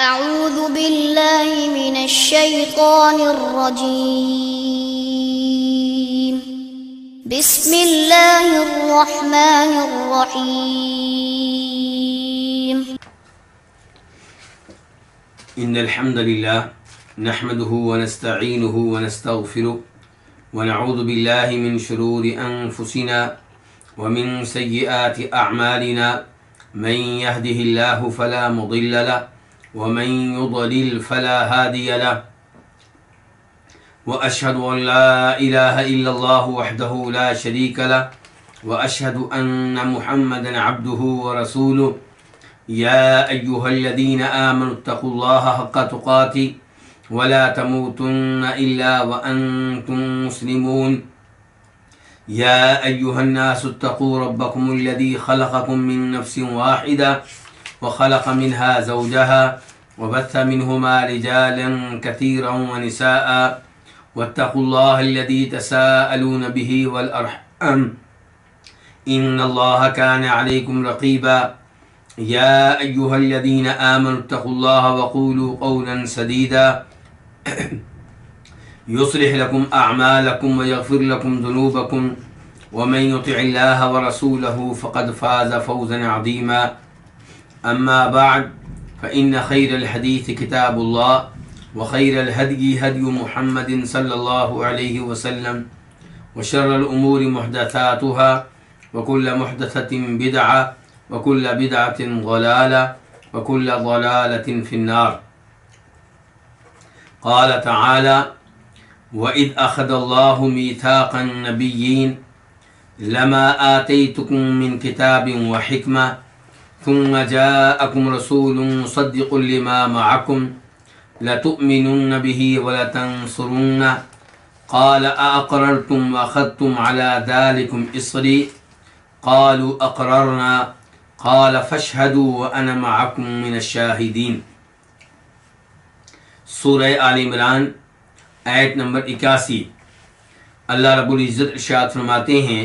أعوذ بالله من الشيطان الرجيم بسم الله الرحمن الرحيم إن الحمد لله نحمده ونستعينه ونستغفره ونعوذ بالله من شرور أنفسنا ومن سيئات أعمالنا من يهده الله فلا مضل له ومن يضلل فلا هادي له وأشهد أن لا إله إلا الله وحده لا شريك له وأشهد أن محمدا عبده ورسوله يا أيها الذين آمنوا اتقوا الله حق تقاته ولا تموتن إلا وأنتم مسلمون يا أيها الناس اتقوا ربكم الذي خلقكم من نفس واحدة وخلق منها زوجها وبث منهما رجالا كثيرا ونساء واتقوا الله الذي تساءلون به والأرحام إن الله كان عليكم رقيبا يا أيها الذين آمنوا اتقوا الله وقولوا قولا سديدا يصلح لكم أعمالكم ويغفر لكم ذنوبكم ومن يطع الله ورسوله فقد فاز فوزا عظيما أما بعد فإن خير الحديث كتاب الله وخير الهدي هدي محمد صلى الله عليه وسلم وشر الأمور محدثاتها وكل محدثة بدعة وكل بدعة ضلالة وكل ضلالة في النار. قال تعالى وَإِذْ أَخَذَ اللَّهُ مِيثَاقَ النَّبِيِّينَ لَمَا آتَيْتُكُم مِّن كِتَابٍ وَحِكْمَةٍ ثُمَّ جَاءَكُمْ رَسُولٌ مُّصَدِّقٌ لِّمَا مَعَكُمْ لَتُؤْمِنُنَّ بِهِ وَلَتَنصُرُنَّهُ قَالَ أَأَقْرَرْتُمْ وَأَخَذْتُمْ عَلَىٰ ذَٰلِكُمْ إِصْرِي قَالُوا أَقْرَرْنَا قَالَ فَاشْهَدُوا وَأَنَا مَعَكُمْ مِنَ الشَّاهِدِينَ. سورہ آل عمران آیت نمبر 81. اللہ رب العزت ارشاد فرماتے ہیں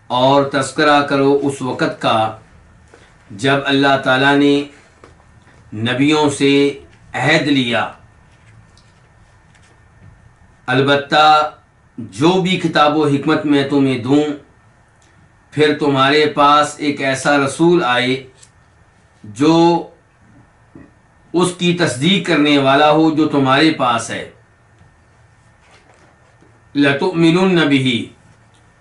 اور تذکرہ کرو اس وقت کا جب اللہ تعالیٰ نے نبیوں سے عہد لیا، البتہ جو بھی کتاب و حکمت میں تمہیں دوں پھر تمہارے پاس ایک ایسا رسول آئے جو اس کی تصدیق کرنے والا ہو جو تمہارے پاس ہے. لَتُؤْمِنُنَّ بِهِ،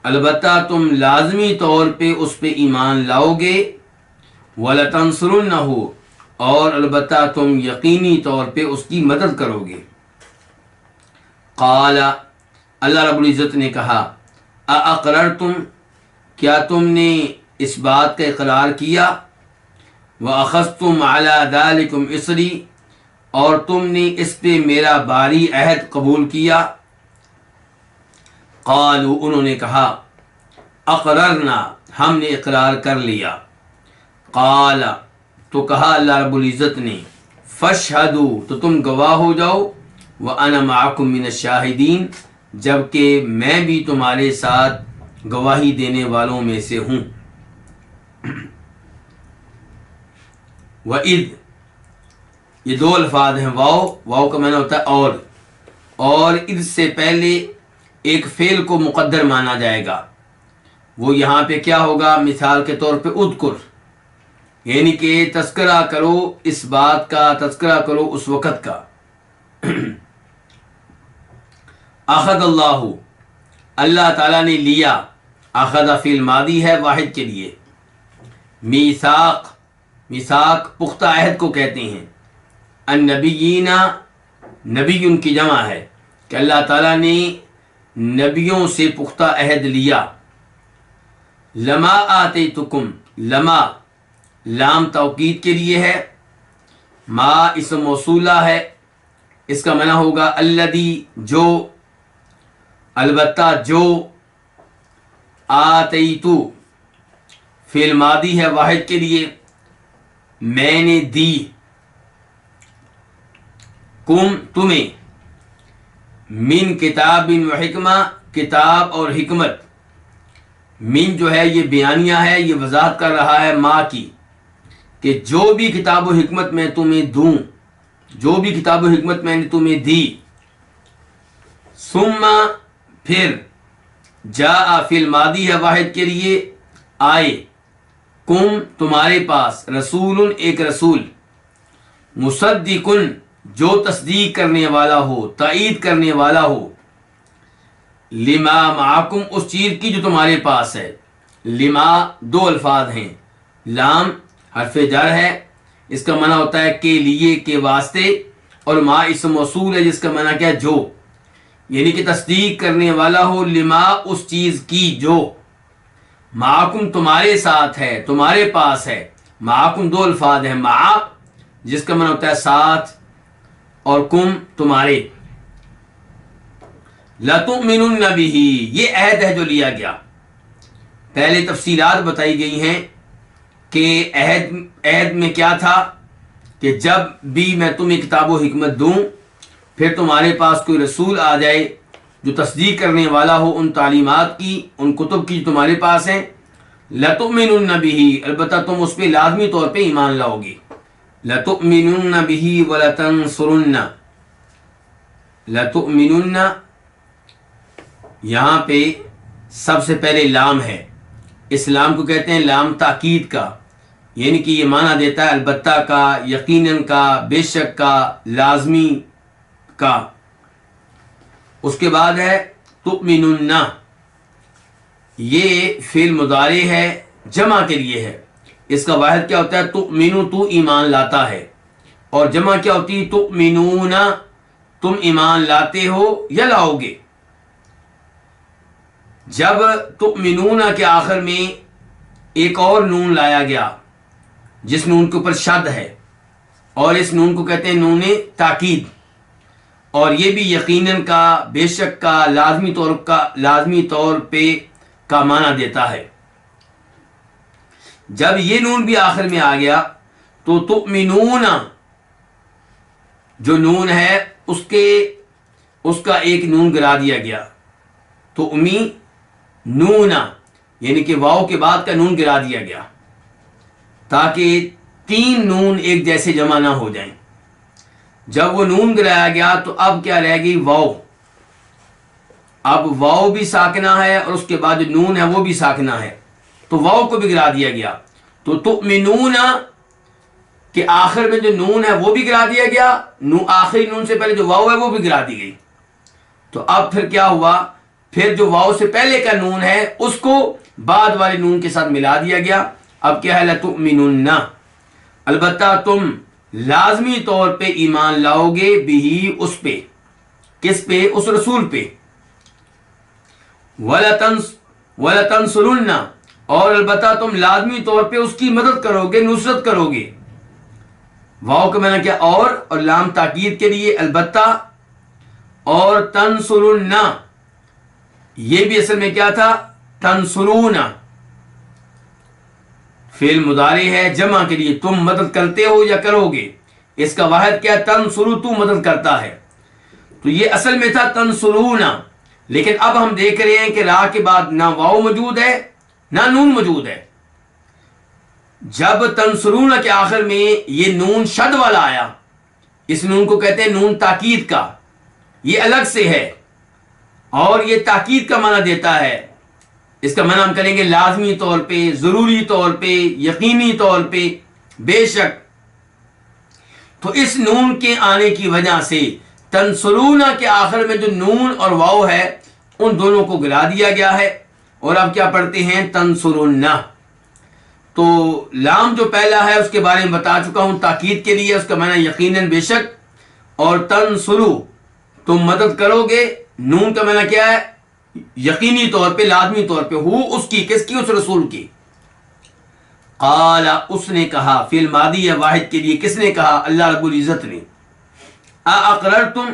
البتہ تم لازمی طور پہ اس پہ ایمان لاؤ گے، وَلَتَنصُرُنَّهُ، اور البتہ تم یقینی طور پہ اس کی مدد کرو گے. قال، اللہ رب العزت نے کہا، اَأَقْرَرْتُمْ، کیا تم نے اس بات کا اقرار کیا، وَأَخَذْتُمْ عَلَىٰ ذَٰلِكُمْ إِصْرِي، اور تم نے اس پہ میرا باری عہد قبول کیا. قالوا، انہوں نے کہا، اقررنا، ہم نے اقرار کر لیا. قال، تو کہا اللہ رب العزت نے، فاشہدوا، تو تم گواہ ہو جاؤ، وَأَنَا مَعَكُم مِّنَ الشَّاهِدِينَ، جبکہ میں بھی تمہارے ساتھ گواہی دینے والوں میں سے ہوں. وَإِذْ، یہ دو الفاظ ہیں، واو کا معنی ہوتا ہے اور اذ سے پہلے ایک فعل کو مقدر مانا جائے گا. وہ یہاں پہ کیا ہوگا؟ مثال کے طور پہ اذکر، یعنی کہ تذکرہ کرو اس بات کا، تذکرہ کرو اس وقت کا. اخذ اللہ، اللہ تعالیٰ نے لیا، اخذ فعل ماضی ہے واحد کے لیے. میثاق پختہ عہد کو کہتے ہیں. النبیین، نبی ان کی جمع ہے کہ اللہ تعالیٰ نے نبیوں سے پختہ عہد لیا. لما آتیتکم، لما لام توکید کے لیے ہے، ما اسم موصولہ ہے، اس کا معنی ہوگا الذی، جو، البتہ جو، آتیتو فعل ماضی ہے واحد کے لیے، میں نے دی، کم تمہیں، من کتاب و حکمہ، کتاب اور حکمت. من جو ہے یہ بیانیہ ہے، یہ وضاحت کر رہا ہے ما کی، کہ جو بھی کتاب و حکمت میں تمہیں دوں، جو بھی کتاب و حکمت میں نے تمہیں دی، ثم پھر، جاء فی الماضی ہے واحد کے لیے، آئے، کم تمہارے پاس، رسول ایک رسول، مصدقن جو تصدیق کرنے والا ہو، تائید کرنے والا ہو، لما معکم اس چیز کی جو تمہارے پاس ہے۔ لما دو الفاظ ہیں، لام حرف جر ہے، اس کا معنی ہوتا ہے کے لیے، کے واسطے، اور ما اسم موصول ہے جس کا معنی کیا ہے، جو، یعنی کہ تصدیق کرنے والا ہو، لما اس چیز کی جو، معکم تمہارے ساتھ ہے، تمہارے پاس ہے۔ معکم دو الفاظ ہیں، مع جس کا معنی ہوتا ہے ساتھ، اور کم تمہارے۔ لَتُؤْمِنُنَّ بِهِ یہ عہد ہے جو لیا گیا، پہلے تفصیلات بتائی گئی ہیں کہ عہد میں کیا تھا کہ جب بھی میں تمہیں کتاب و حکمت دوں، پھر تمہارے پاس کوئی رسول آ جائے جو تصدیق کرنے والا ہو ان تعلیمات کی، ان کتب کی جو تمہارے پاس ہیں، لَتُؤْمِنُنَّ بِهِ البتہ تم اس پہ لازمی طور پہ ایمان لاؤ گے۔ لَتُؤْمِنُنَّ بِهِ وَلَتَنصُرُنَّ لَتُؤْمِنُنَّ یہاں پہ سب سے پہلے لام ہے، اس لام کو کہتے ہیں لام تاکید کا، یعنی کہ یہ معنی دیتا ہے البتہ کا، یقیناً کا، بے شک کا، لازمی کا۔ اس کے بعد ہے تؤمنن، یہ فعل مضارع ہے، جمع کے لیے ہے، اس کا واحد کیا ہوتا ہے، تؤمنو تو ایمان لاتا ہے، اور جمع کیا ہوتی ہے، تؤمنون تم ایمان لاتے ہو یا لاؤ گے۔ جب تؤمنون کے آخر میں ایک اور نون لایا گیا جس نون کے اوپر شد ہے، اور اس نون کو کہتے ہیں نون تاکید، اور یہ بھی یقیناً کا، بے شک کا، لازمی طور پہ کا معنی دیتا ہے۔ جب یہ نون بھی آخر میں آ گیا تو تؤمنون جو نون ہے اس کا ایک نون گرا دیا گیا، تؤمنون یعنی کہ واو کے بعد کا نون گرا دیا گیا تاکہ تین نون ایک جیسے جمع نہ ہو جائیں۔ جب وہ نون گرایا گیا تو اب کیا رہ گئی، واو۔ اب واو بھی ساکنہ ہے اور اس کے بعد جو نون ہے وہ بھی ساکنہ ہے، تو واو کو بھی گرا دیا گیا، تو تؤمنون کے آخر میں جو نون ہے وہ بھی گرا دیا گیا، آخری نون سے پہلے جو واو ہے وہ بھی گرا دی گئی۔ تو اب پھر کیا ہوا، پھر جو واو سے پہلے کا نون ہے اس کو بعد والے نون کے ساتھ ملا دیا گیا۔ اب کیا ہے، لَتُؤْمِنُنَّ البتہ تم لازمی طور پہ ایمان لاؤ گے، بھی اس پہ، کس پہ، اس رسول پہ، وَلَتَنْصُرُنَّ اور البتہ تم لازمی طور پہ اس کی مدد کرو گے، نصرت کرو گے۔ واو کا معنی کیا، اور لام تاکید کے لیے البتہ، اور تنصرن یہ بھی اصل میں کیا تھا، تنصرون فعل مضارع ہے، جمع کے لیے، تم مدد کرتے ہو یا کرو گے، اس کا واحد کیا، تنصرو تو مدد کرتا ہے، تو یہ اصل میں تھا تنصرون۔ لیکن اب ہم دیکھ رہے ہیں کہ را کے بعد نہ واو موجود ہے نہ نون موجود ہے۔ جب تنصرون کے آخر میں یہ نون شد والا آیا، اس نون کو کہتے ہیں نون تاکید کا، یہ الگ سے ہے اور یہ تاکید کا معنی دیتا ہے۔ اس کا معنی ہم کریں گے لازمی طور پہ، ضروری طور پہ، یقینی طور پہ، بے شک۔ تو اس نون کے آنے کی وجہ سے تنصرون کے آخر میں جو نون اور واو ہے ان دونوں کو گرا دیا گیا ہے، اور اب کیا پڑھتے ہیں، تنصرون۔ تو لام جو پہلا ہے اس کے بارے میں بتا چکا ہوں، تاکید کے لیے، اس کا معنی یقیناً، بے شک، اور تنصرو تم مدد کرو گے، نون کا معنی کیا ہے، یقینی طور پہ، لازمی طور پہ، ہو اس کی، کس کی، اس رسول کی۔ قال اس نے کہا، فعل ماضی ہے واحد کے لیے، کس نے کہا، اللہ رب العزت نے۔ اقررتم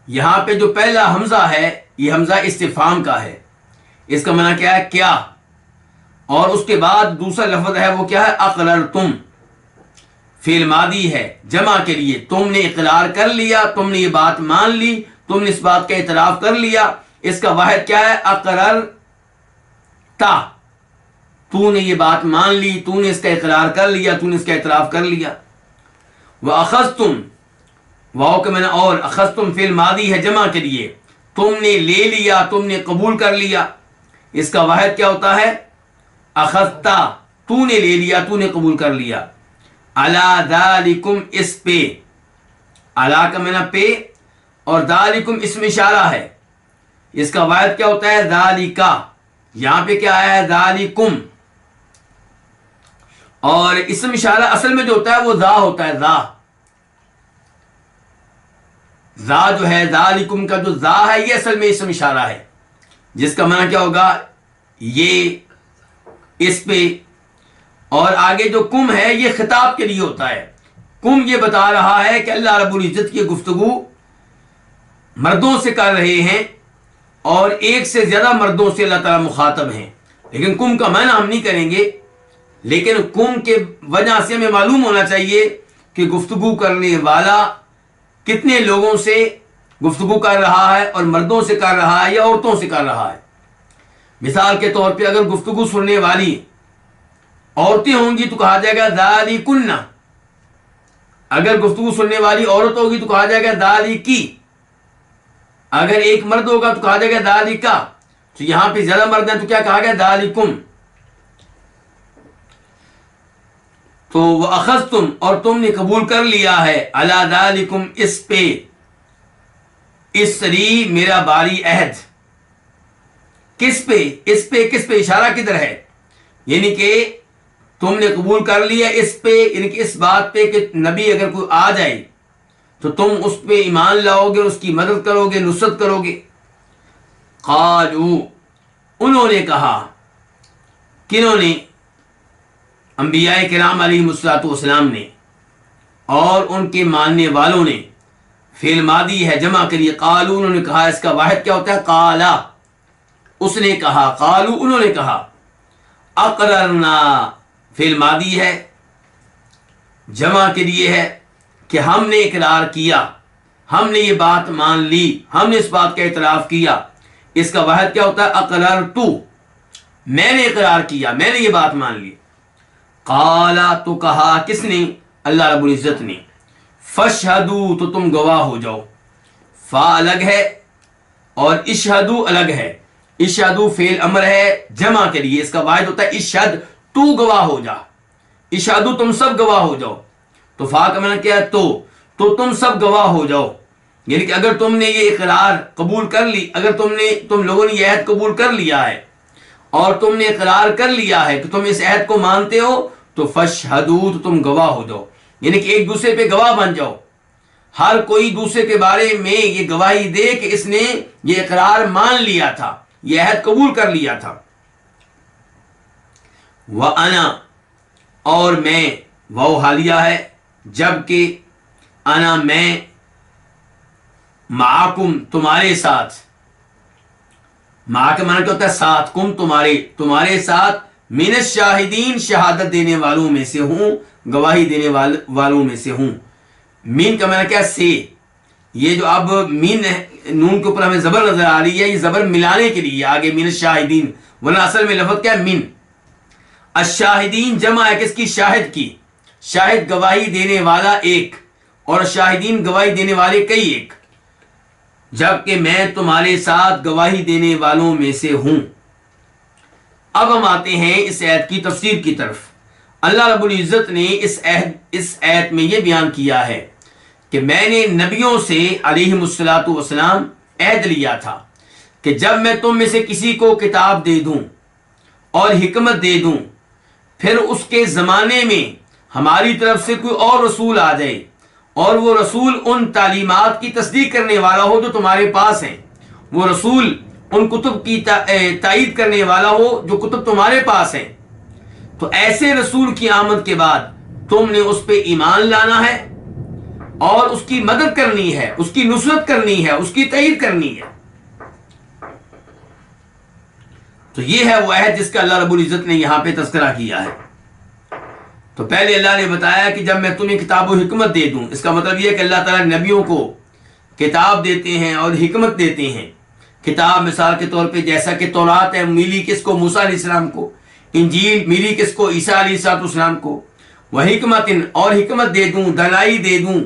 یہاں پہ جو پہلا حمزہ ہے یہ حمزہ استفہام کا ہے، اس کا معنی کیا ہے، کیا، اور اس کے بعد دوسرا لفظ ہے وہ کیا ہے، اقررتم فعل ماضی ہے جمع کے لیے، تم نے اقرار کر لیا، تم نے یہ بات مان لی، تم نے اس بات کا اعتراف کر لیا، اس کا واحد کیا ہے، اقررتا، تو نے یہ بات مان لی، تو نے اس کا اقرار کر لیا، تو نے اس کا اعتراف کر لیا۔ وَأَخَذْتُمْ، واو کا معنی اور، اخذتم فعل ماضی ہے جمع کے لیے، تم نے لے لیا، تم نے قبول کر لیا۔ اس کا واحد کیا ہوتا ہے؟ اخذتا، تو نے لے لیا، تو نے قبول کر لیا۔ علی ذالکم، اس پہ، علی کا معنی پہ، اور ذالکم اسم اشارہ ہے، اس کا واحد کیا ہوتا ہے؟ ذالکا، یہاں پہ کیا آیا ہے؟ ذالکم، اور اسم اشارہ اصل میں جو ہوتا ہے وہ ذا ہوتا ہے، ذا ذا جو ہے، ذالکم کا جو ذا ہے یہ اصل میں اسم اشارہ ہے، جس کا معنی کیا ہوگا؟ یہ، اس پہ، اور آگے جو کم ہے یہ خطاب کے لیے ہوتا ہے۔ کم یہ بتا رہا ہے کہ اللہ رب العزت کی گفتگو مردوں سے کر رہے ہیں، اور ایک سے زیادہ مردوں سے اللہ تعالیٰ مخاطب ہیں، لیکن کم کا معنی ہم نہیں کریں گے، لیکن کم کے وجہ سے ہمیں معلوم ہونا چاہیے کہ گفتگو کرنے والا کتنے لوگوں سے گفتگو کر رہا ہے، اور مردوں سے کر رہا ہے یا عورتوں سے کر رہا ہے۔ مثال کے طور پہ اگر گفتگو سننے والی عورتیں ہوں گی تو کہا جائے گا ذالکن، اگر گفتگو سننے والی عورت ہوگی تو کہا جائے گا ذالکی، اگر ایک مرد ہوگا تو کہا جائے گا ذالکا، تو یہاں پہ زیادہ مرد ہیں تو کیا کہا گیا؟ ذالکم۔ تو وَأَخَذْتُمْ، اور تم نے قبول کر لیا ہے، عَلَى ذَلِكُمْ، اس پہ، اسری میرا باری عہد، کس پہ؟ اس پہ، کس پہ؟ اشارہ کدھر ہے؟ یعنی کہ تم نے قبول کر لیا اس پہ، یعنی کہ اس بات پہ کہ نبی اگر کوئی آ جائے تو تم اس پہ ایمان لاؤ گے، اس کی مدد کرو گے، نصرت کرو گے۔ قالوا، انہوں نے کہا، کنہوں نے؟ انبیاء کرام علیہ السلام نے، اور ان کے ماننے والوں نے۔ فعل ماضی ہے جمع کے لیے، قالوا انہوں نے کہا، اس کا واحد کیا ہوتا ہے؟ قالا، اس نے کہا، قالوا انہوں نے کہا۔ اقررنا فعل ماضی ہے جمع کے لیے ہے کہ ہم نے اقرار کیا، ہم نے یہ بات مان لی، ہم نے اس بات کا اعتراف کیا۔ اس کا واحد کیا ہوتا ہے؟ اقررتو، میں نے اقرار کیا، میں نے یہ بات مان لی۔ قالا، تو کہا کس نے؟ اللہ رب العزت نے۔ فاشہدوا، تو تم گواہ ہو جاؤ۔ فا الگ ہے اور اشہدو الگ ہے۔ اشہدو فعل امر ہے جمع کے لیے، اس کا واحد ہوتا ہے اشہد، تو گواہ ہو جا، اشہدو تم سب گواہ ہو جاؤ۔ تو فا کا معنی کیا ہے؟ تو تم سب گواہ ہو جاؤ، یعنی کہ اگر تم نے یہ اقرار قبول کر لی، اگر تم لوگوں نے یہ عہد قبول کر لیا ہے اور تم نے اقرار کر لیا ہے کہ تم اس عہد کو مانتے ہو، تو فاشہدوا، تو تم گواہ ہو جاؤ، یعنی کہ ایک دوسرے پہ گواہ بن جاؤ۔ ہر کوئی دوسرے کے بارے میں یہ گواہی دے کہ اس نے یہ اقرار مان لیا تھا، یہ عہد قبول کر لیا تھا۔ وَأَنَا، اور میں، وہ حالیہ ہے، جبکہ انا میں، معکم تمہارے ساتھ، مع کا معنی کیا ہوتا ہے؟ ساتھ، کم تمہارے ساتھ، من الشاہدین شہادت دینے والوں میں سے ہوں، گواہی دینے والوں میں سے ہوں۔ مین کا معنی کیا؟ سے، یہ جو اب مین نون کے اوپر ہمیں زبر نظر آ رہی ہے، یہ زبر ملانے کے لیے آگے من الشاہدین، ورنہ اصل میں لفظ کیا ہے؟ من۔ الشاہدین جمع ہے کس کی؟ شاہد کی۔ شاہد گواہی دینے والا ایک، اور شاہدین گواہی دینے والے کئی ایک، جبکہ میں تمہارے ساتھ گواہی دینے والوں میں سے ہوں۔ اب ہم آتے ہیں اس آیت کی تفسیر کی طرف۔ اللہ رب العزت نے اس آیت میں یہ بیان کیا ہے کہ میں نے نبیوں سے علیہ السلام عہد لیا تھا کہ جب میں تم میں سے کسی کو کتاب دے دوں اور حکمت دے دوں، پھر اس کے زمانے میں ہماری طرف سے کوئی اور رسول آ جائے، اور وہ رسول ان تعلیمات کی تصدیق کرنے والا ہو جو تمہارے پاس ہیں، وہ رسول ان کتب کی تائید کرنے والا ہو جو کتب تمہارے پاس ہیں، تو ایسے رسول کی آمد کے بعد تم نے اس پہ ایمان لانا ہے اور اس کی مدد کرنی ہے، اس کی نصرت کرنی ہے، اس کی تائید کرنی ہے۔ تو یہ ہے وہ عہد جس کا اللہ رب العزت نے یہاں پہ تذکرہ کیا ہے۔ تو پہلے اللہ نے بتایا کہ جب میں تمہیں کتاب و حکمت دے دوں، اس کا مطلب یہ ہے کہ اللہ تعالیٰ نبیوں کو کتاب دیتے ہیں اور حکمت دیتے ہیں۔ کتاب مثال کے طور پہ جیسا کہ تورات ہے، ملی کس کو؟ موسیٰ علیہ السلام کو، انجیل میری کس کو؟ عیسیٰ علیہ السلام کو. وحکمت، اور حکمت دے دوں، دلائی دے دوں،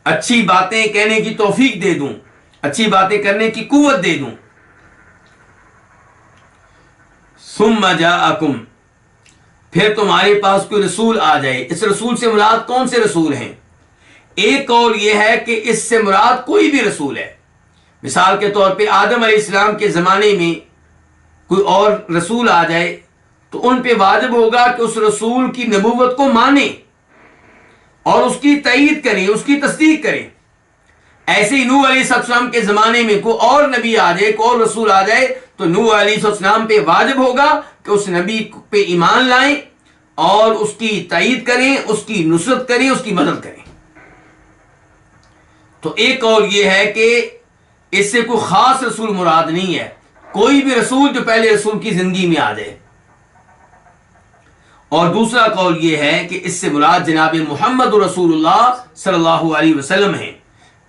اچھی باتیں کہنے کی توفیق دے دوں، اچھی باتیں کرنے کی قوت دے دوں. ثم جاءکم، پھر تمہارے پاس کوئی رسول آ جائے. اس رسول سے مراد کون سے رسول ہیں؟ ایک قول یہ ہے کہ اس سے مراد کوئی بھی رسول ہے. مثال کے طور پہ آدم علیہ السلام کے زمانے میں کوئی اور رسول آ جائے تو ان پہ واجب ہوگا کہ اس رسول کی نبوت کو مانیں اور اس کی تائید کریں، اس کی تصدیق کریں. ایسے ہی نوح علیہ السلام کے زمانے میں کوئی اور نبی آ جائے، کوئی اور رسول آ جائے تو نوح علیہ السلام پہ واجب ہوگا کہ اس نبی پہ ایمان لائیں اور اس کی تائید کریں، اس کی نصرت کریں، اس کی مدد کریں. تو ایک قول یہ ہے کہ اس سے کوئی خاص رسول مراد نہیں ہے، کوئی بھی رسول جو پہلے رسول کی زندگی میں آ جائے. اور دوسرا قول یہ ہے کہ اس سے مراد جناب محمد رسول اللہ صلی اللہ علیہ وسلم ہے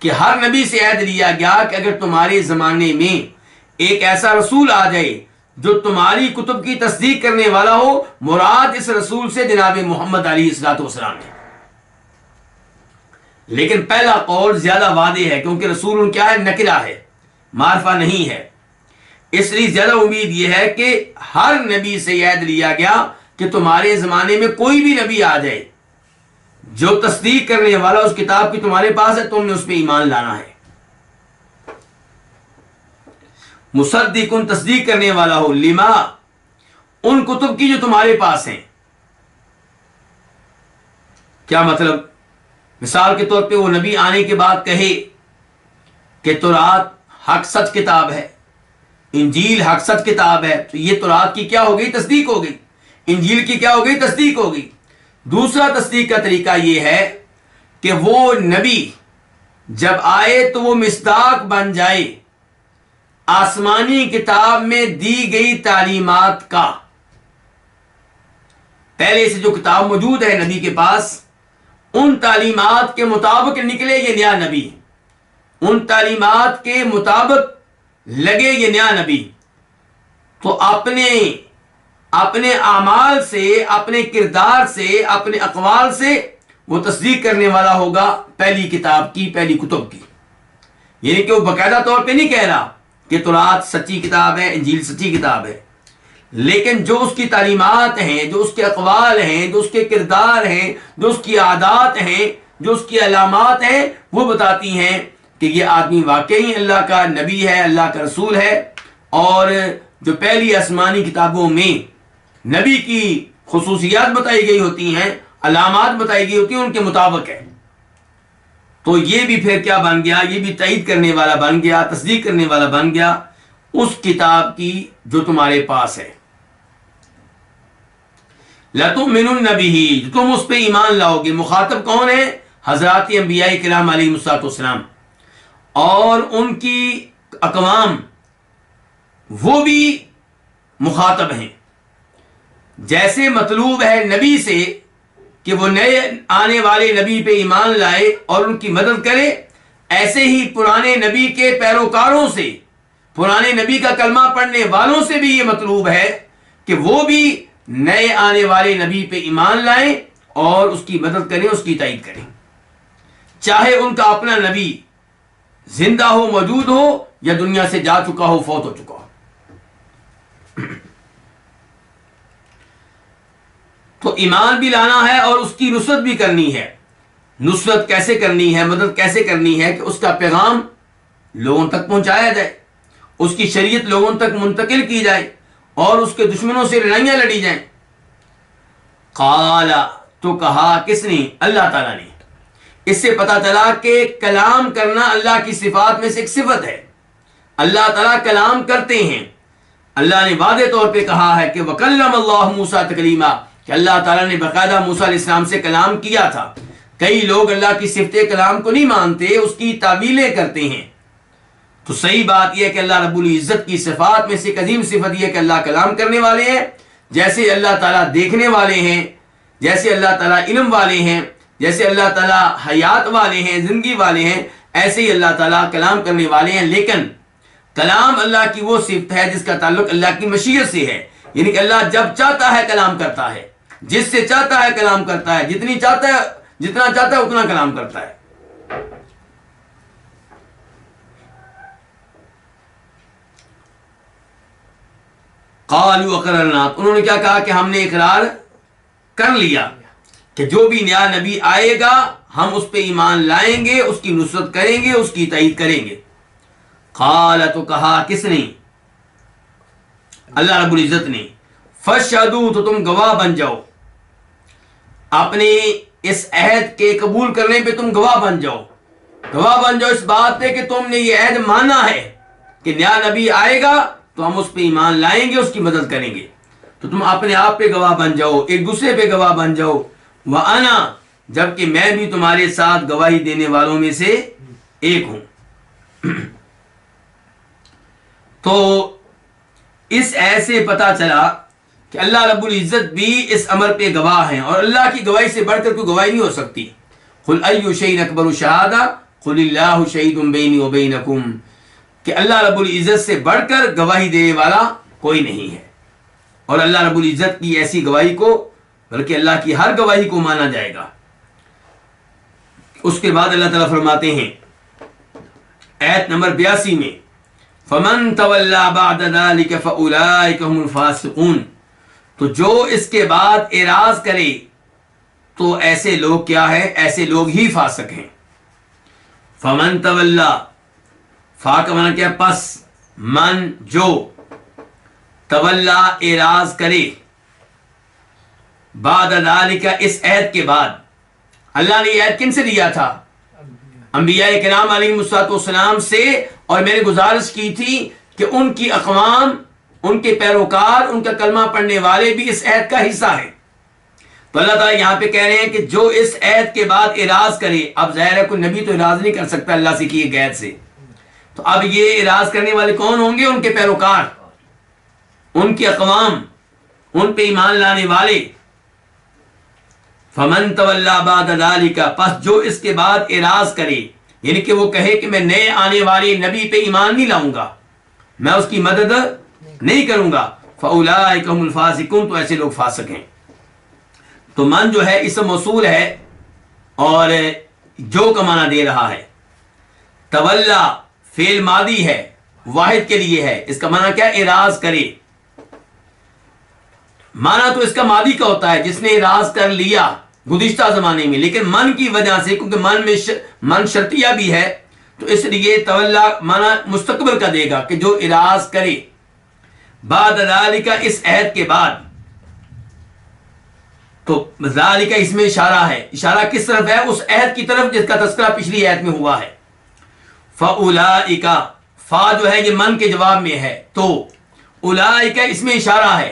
کہ ہر نبی سے عہد لیا گیا کہ اگر تمہارے زمانے میں ایک ایسا رسول آ جائے جو تمہاری کتب کی تصدیق کرنے والا ہو، مراد اس رسول سے جناب محمد علیہ السلام ہے. لیکن پہلا قول زیادہ واضح ہے کیونکہ رسول کیا ہے؟ نکرہ ہے، معرفہ نہیں ہے. اس لیے زیادہ امید یہ ہے کہ ہر نبی سے عہد لیا گیا کہ تمہارے زمانے میں کوئی بھی نبی آ جائے جو تصدیق کرنے والا اس کتاب کی تمہارے پاس ہے، تم نے اس پہ ایمان لانا ہے. مصدقن، تصدیق کرنے والا ہو، لما، ان کتب کی جو تمہارے پاس ہیں. کیا مطلب؟ مثال کے طور پہ وہ نبی آنے کے بعد کہے کہ تورات حق سچ کتاب ہے، انجیل حق سچ کتاب ہے، تو یہ تورات کی کیا ہو گئی؟ تصدیق ہو گئی. انجیل کی کیا ہو گئی؟ تصدیق ہو گئی. دوسرا تصدیق کا طریقہ یہ ہے کہ وہ نبی جب آئے تو وہ مصداق بن جائے آسمانی کتاب میں دی گئی تعلیمات کا. پہلے سے جو کتاب موجود ہے نبی کے پاس، ان تعلیمات کے مطابق نکلے یہ نیا نبی، ان تعلیمات کے مطابق لگے یہ نیا نبی. تو اپنے اعمال سے، اپنے کردار سے، اپنے اقوال سے وہ تصدیق کرنے والا ہوگا پہلی کتاب کی، پہلی کتب کی. یعنی کہ وہ باقاعدہ طور پہ نہیں کہہ رہا کہ تورات سچی کتاب ہے، انجیل سچی کتاب ہے، لیکن جو اس کی تعلیمات ہیں، جو اس کے اقوال ہیں، جو اس کے کردار ہیں، جو اس کی عادات ہیں، جو اس کی علامات ہیں، وہ بتاتی ہیں کہ یہ آدمی واقعی اللہ کا نبی ہے، اللہ کا رسول ہے. اور جو پہلی آسمانی کتابوں میں نبی کی خصوصیات بتائی گئی ہوتی ہیں، علامات بتائی گئی ہوتی ہیں، ان کے مطابق ہے. تو یہ بھی پھر کیا بن گیا؟ یہ بھی تائید کرنے والا بن گیا، تصدیق کرنے والا بن گیا اس کتاب کی جو تمہارے پاس ہے. لَتُؤْمِنُنَّ بِهِ، تم اس پہ ایمان لاؤ گے. مخاطب کون ہے؟ حضرات انبیاء کرام علیہ السلام اور ان کی اقوام، وہ بھی مخاطب ہیں. جیسے مطلوب ہے نبی سے کہ وہ نئے آنے والے نبی پہ ایمان لائے اور ان کی مدد کرے، ایسے ہی پرانے نبی کے پیروکاروں سے، پرانے نبی کا کلمہ پڑھنے والوں سے بھی یہ مطلوب ہے کہ وہ بھی نئے آنے والے نبی پہ ایمان لائیں اور اس کی مدد کریں، اس کی تائید کریں، چاہے ان کا اپنا نبی زندہ ہو، موجود ہو، یا دنیا سے جا چکا ہو، فوت ہو چکا ہو. تو ایمان بھی لانا ہے اور اس کی نصرت بھی کرنی ہے. نصرت کیسے کرنی ہے، مدد کیسے کرنی ہے؟ کہ اس کا پیغام لوگوں تک پہنچایا جائے، اس کی شریعت لوگوں تک منتقل کی جائے اور اس کے دشمنوں سے لڑائیاں لڑی جائیں. قال، تو کہا کس نے؟ اللہ تعالیٰ نے. اس سے پتہ چلا کہ کلام کرنا اللہ کی صفات میں سے ایک صفت ہے. اللہ تعالیٰ کلام کرتے ہیں. اللہ نے واضح طور پہ کہا ہے کہ وَكَلَّمَ اللَّهُ مُوسَىٰ تَكْلِيمًا، کہ اللہ تعالیٰ نے باقاعدہ موسیٰ علیہ السلام سے کلام کیا تھا. کئی لوگ اللہ کی صفت کلام کو نہیں مانتے، اس کی تعویلیں کرتے ہیں. تو صحیح بات یہ ہے کہ اللہ رب العزت کی صفات میں سے ایک عظیم صفت یہ ہے کہ اللہ کلام کرنے والے ہیں. جیسے اللہ تعالیٰ دیکھنے والے ہیں، جیسے اللہ تعالیٰ علم والے ہیں، جیسے اللہ تعالیٰ حیات والے ہیں، زندگی والے ہیں، ایسے ہی اللہ تعالیٰ کلام کرنے والے ہیں. لیکن کلام اللہ کی وہ صفت ہے جس کا تعلق اللہ کی مشیت سے ہے. یعنی کہ اللہ جب چاہتا ہے کلام کرتا ہے، جس سے چاہتا ہے کلام کرتا ہے، جتنا چاہتا ہے اتنا کلام کرتا ہے۔ قالوا اقررنا، انہوں نے کیا کہا کہ ہم نے اقرار کر لیا کہ جو بھی نیا نبی آئے گا ہم اس پہ ایمان لائیں گے، اس کی نصرت کریں گے، اس کی تائید کریں گے۔ قال، تو کہا کس نے؟ اللہ رب العزت نے، فشہدوا، تو تم گواہ بن جاؤ، اپنے اس عہد کے قبول کرنے پہ تم گواہ بن جاؤ، گواہ بن جاؤ اس بات پہ کہ تم نے یہ عہد مانا ہے کہ نیا نبی آئے گا تو ہم اس پہ ایمان لائیں گے، اس کی مدد کریں گے، تو تم اپنے آپ پہ گواہ بن جاؤ، ایک دوسرے پہ گواہ بن جاؤ۔ وَأَنَا، جبکہ میں بھی تمہارے ساتھ گواہی دینے والوں میں سے ایک ہوں۔ تو اس ایسے پتہ چلا کہ اللہ رب العزت بھی اس امر پہ گواہ ہیں، اور اللہ کی گواہی سے بڑھ کر کوئی گواہی نہیں ہو سکتی۔ قُلْ أَيُّ شَيْءٍ أَكْبَرُ شَهَادَةً قُلِ اللَّهُ شَهِيدٌ بَيْنِي وَبَيْنَكُمْ، کہ اللہ رب العزت سے بڑھ کر گواہی دینے والا کوئی نہیں ہے، اور اللہ رب العزت کی ایسی گواہی کو، بلکہ اللہ کی ہر گواہی کو مانا جائے گا۔ اس کے بعد اللہ تعالیٰ فرماتے ہیں آیت نمبر 82 میں، فَمَن تَوَلَّى بَعْدَ ذَلِكَ فَأُولَٰئِكَ هُمُ الْفَاسِقُونَ، تو جو اس کے بعد اعراض کرے تو ایسے لوگ کیا ہے؟ ایسے لوگ ہی فاسق ہیں۔ فَمَن تَوَلَّى، فا کا معنی کیا؟ پس، من جو، تولا اعراض کرے، بعد ذالک اس عہد کے بعد۔ اللہ نے یہ عہد کن سے لیا تھا؟ انبیاء کرام علیہ السلام سے، اور میں نے گزارش کی تھی کہ ان کی اقوام، ان کے پیروکار، ان کا کلمہ پڑھنے والے بھی اس عہد کا حصہ ہیں۔ تو اللہ تعالیٰ یہاں پہ کہہ رہے ہیں کہ جو اس عہد کے بعد اعراض کرے، اب ظاہر ہے کوئی نبی تو اعراض نہیں کر سکتا اللہ سے کیے گئے عہد سے، تو اب یہ اعراض کرنے والے کون ہوں گے؟ ان کے پیروکار، ان کی اقوام، ان پہ ایمان لانے والے۔ فمن تولا بعد ذالک، پس جو اس کے بعد اعراض کرے، یعنی کہ وہ کہے کہ میں نئے آنے والے نبی پہ ایمان نہیں لاؤں گا، میں اس کی مدد نہیں کروں گا، فاولئک هم الفاسقون، تو ایسے لوگ فاسق ہیں۔ تو من جو ہے اسم موصول ہے اور جو کا معنی دے رہا ہے، تولا فعل ماضی ہے، واحد کے لیے ہے، اس کا معنی کیا؟ اعراض کرے۔ معنی تو اس کا ماضی کا ہوتا ہے، جس نے اعراض کر لیا گزشتہ زمانے میں، لیکن من کی وجہ سے، کیونکہ من میں من شرطیہ بھی ہے، تو اس لیے تولا معنی مستقبل کا دے گا کہ جو اعراض کرے، بعد ذالک اس عہد کے بعد۔ تو ذالک اس میں اشارہ ہے، اشارہ کس طرف ہے؟ اس عہد کی طرف جس کا تذکرہ پچھلی عہد میں ہوا ہے۔ فاولئک، فا جو ہے یہ من کے جواب میں ہے، تو اولئک اس میں اشارہ ہے،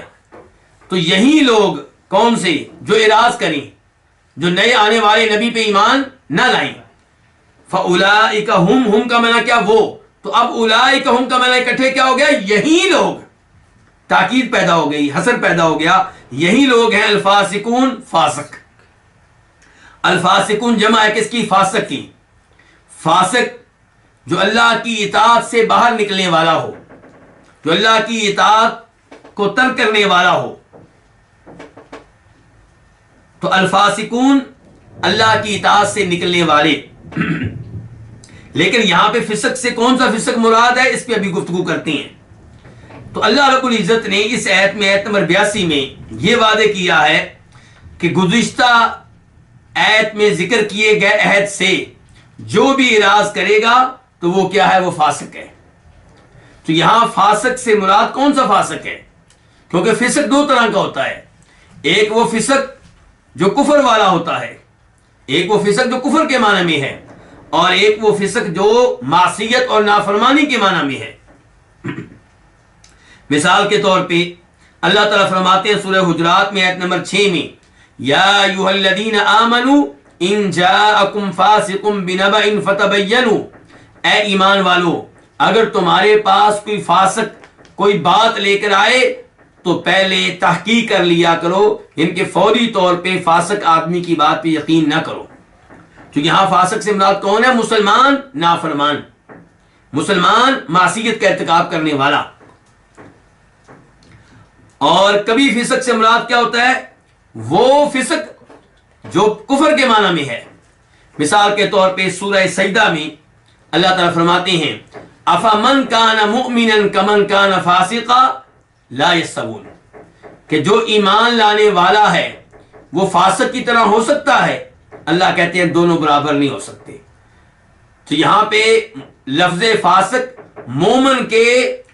تو یہی لوگ کون سے؟ جو اعراض کریں، جو نئے آنے والے نبی پہ ایمان نہ لائیں۔ فاولئک ہم کا معنی کیا؟ وہ، تو اب اولئک ہم کا معنی اکٹھے کیا ہو گیا؟ یہی لوگ، تاکید پیدا ہو گئی، حصر پیدا ہو گیا، یہی لوگ ہیں الفاسقون، فاسق۔ الفاسقون جمع ہے کس کی؟ فاسق کی۔ فاسق جو اللہ کی اطاعت سے باہر نکلنے والا ہو، جو اللہ کی اطاعت کو ترک کرنے والا ہو، تو الفاسقون اللہ کی اطاعت سے نکلنے والے۔ لیکن یہاں پہ فسق سے کون سا فسق مراد ہے، اس پہ ابھی گفتگو کرتے ہیں۔ تو اللہ رب العزت نے اس آیت میں، آیت نمبر 82 میں یہ وعدے کیا ہے کہ گزشتہ آیت میں ذکر کیے گئے عہد سے جو بھی اعراض کرے گا تو وہ کیا ہے؟ وہ فاسق ہے۔ تو یہاں فاسق سے مراد کون سا فاسق ہے؟ کیونکہ فسق دو طرح کا ہوتا ہے، ایک وہ فسق جو کفر والا ہوتا ہے، ایک وہ فسق جو کفر کے معنی میں ہے، اور ایک وہ فسق جو معصیت اور نافرمانی کے معنی میں ہے۔ مثال کے طور پہ اللہ تعالیٰ فرماتے ہیں سورہ حجرات میں آیت نمبر 6 میں، یا ایھا الذین آمنوا ان جاءکم فاسق بنبأ فتبینوا، اے ایمان والو، اگر تمہارے پاس کوئی فاسق کوئی بات لے کر آئے تو پہلے تحقیق کر لیا کرو، ان کے فوری طور پہ فاسق آدمی کی بات پہ یقین نہ کرو۔ تو یہاں فاسق سے مراد کون ہے؟ مسلمان نافرمان، مسلمان معصیت کا ارتکاب کرنے والا۔ اور کبھی فسق سے مراد کیا ہوتا ہے؟ وہ فسق جو کفر کے معنی میں ہے. مثال کے طور پہ سورہ سجدہ میں اللہ تعالیٰ فرماتے ہیں افمن کان مؤمنا کمن کان فاسقا لا یستوون، کہ جو ایمان لانے والا ہے وہ فاسق کی طرح ہو سکتا ہے؟ اللہ کہتے ہیں دونوں برابر نہیں ہو سکتے. تو یہاں پہ لفظ فاسق مومن کے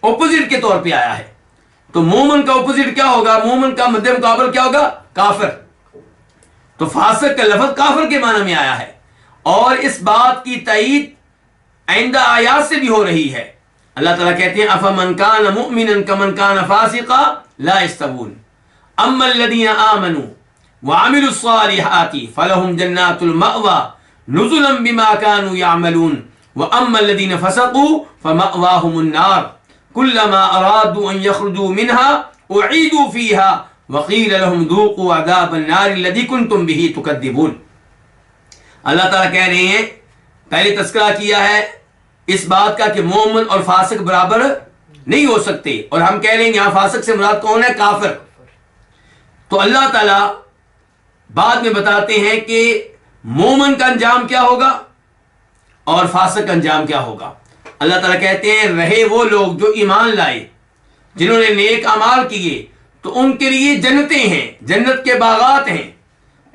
اپوزٹ کے طور پہ آیا ہے. تو مومن کا اپوزٹ کیا ہوگا؟ مومن کا مد مقابل کیا ہوگا؟ کافر. تو فاسق کا لفظ کافر کے معنی میں آیا ہے، اور اس بات کی تائید آئندہ آیات سے بھی ہو رہی ہے. اللہ تعالیٰ کہتے ہیں افمن کان مؤمنا کمن کان فاسقا لا یستوون اما الذین آمنوا وعملوا الصالحات فلهم جنات المأوى نزلا بما كانوا يعملون واما الذين فسقوا فمأواهم النار كلما ارادوا ان يخرجوا منها اعيدوا فيها وقيل لهم ذوقوا عذاب النار الذي كنتم به تكذبون. اللہ تعالیٰ کہہ رہے ہیں، پہلے تذکرہ کیا ہے اس بات کا کہ مومن اور فاسق برابر نہیں ہو سکتے، اور ہم کہہ رہے ہیں یہاں فاسق سے مراد کون ہے؟ کافر. تو اللہ تعالیٰ بعد میں بتاتے ہیں کہ مومن کا انجام کیا ہوگا اور فاسق کا انجام کیا ہوگا. اللہ تعالیٰ کہتے ہیں رہے وہ لوگ جو ایمان لائے، جنہوں نے نیک اعمال کیے، تو ان کے لیے جنتیں ہیں، جنت کے باغات ہیں،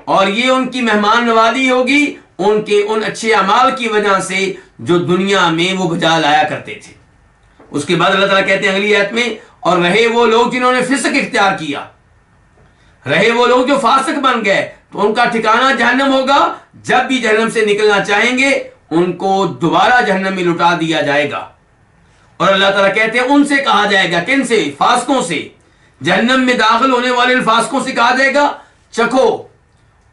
اور یہ ان کی مہمان نوازی ہوگی ان کے ان اچھے اعمال کی وجہ سے جو دنیا میں وہ بجا لایا کرتے تھے. اس کے بعد اللہ تعالیٰ کہتے ہیں اگلی آیت میں اور رہے وہ لوگ جنہوں نے فسق اختیار کیا، رہے وہ لوگ جو فاسق بن گئے، تو ان کا ٹھکانہ جہنم ہوگا. جب بھی جہنم سے نکلنا چاہیں گے ان کو دوبارہ جہنم میں لٹا دیا جائے گا. اور اللہ تعالیٰ کہتے ہیں ان سے کہا جائے گا، کن سے؟ فاسقوں سے. جہنم میں داخل ہونے والے ان فاسقوں سے کہا جائے گا چکھو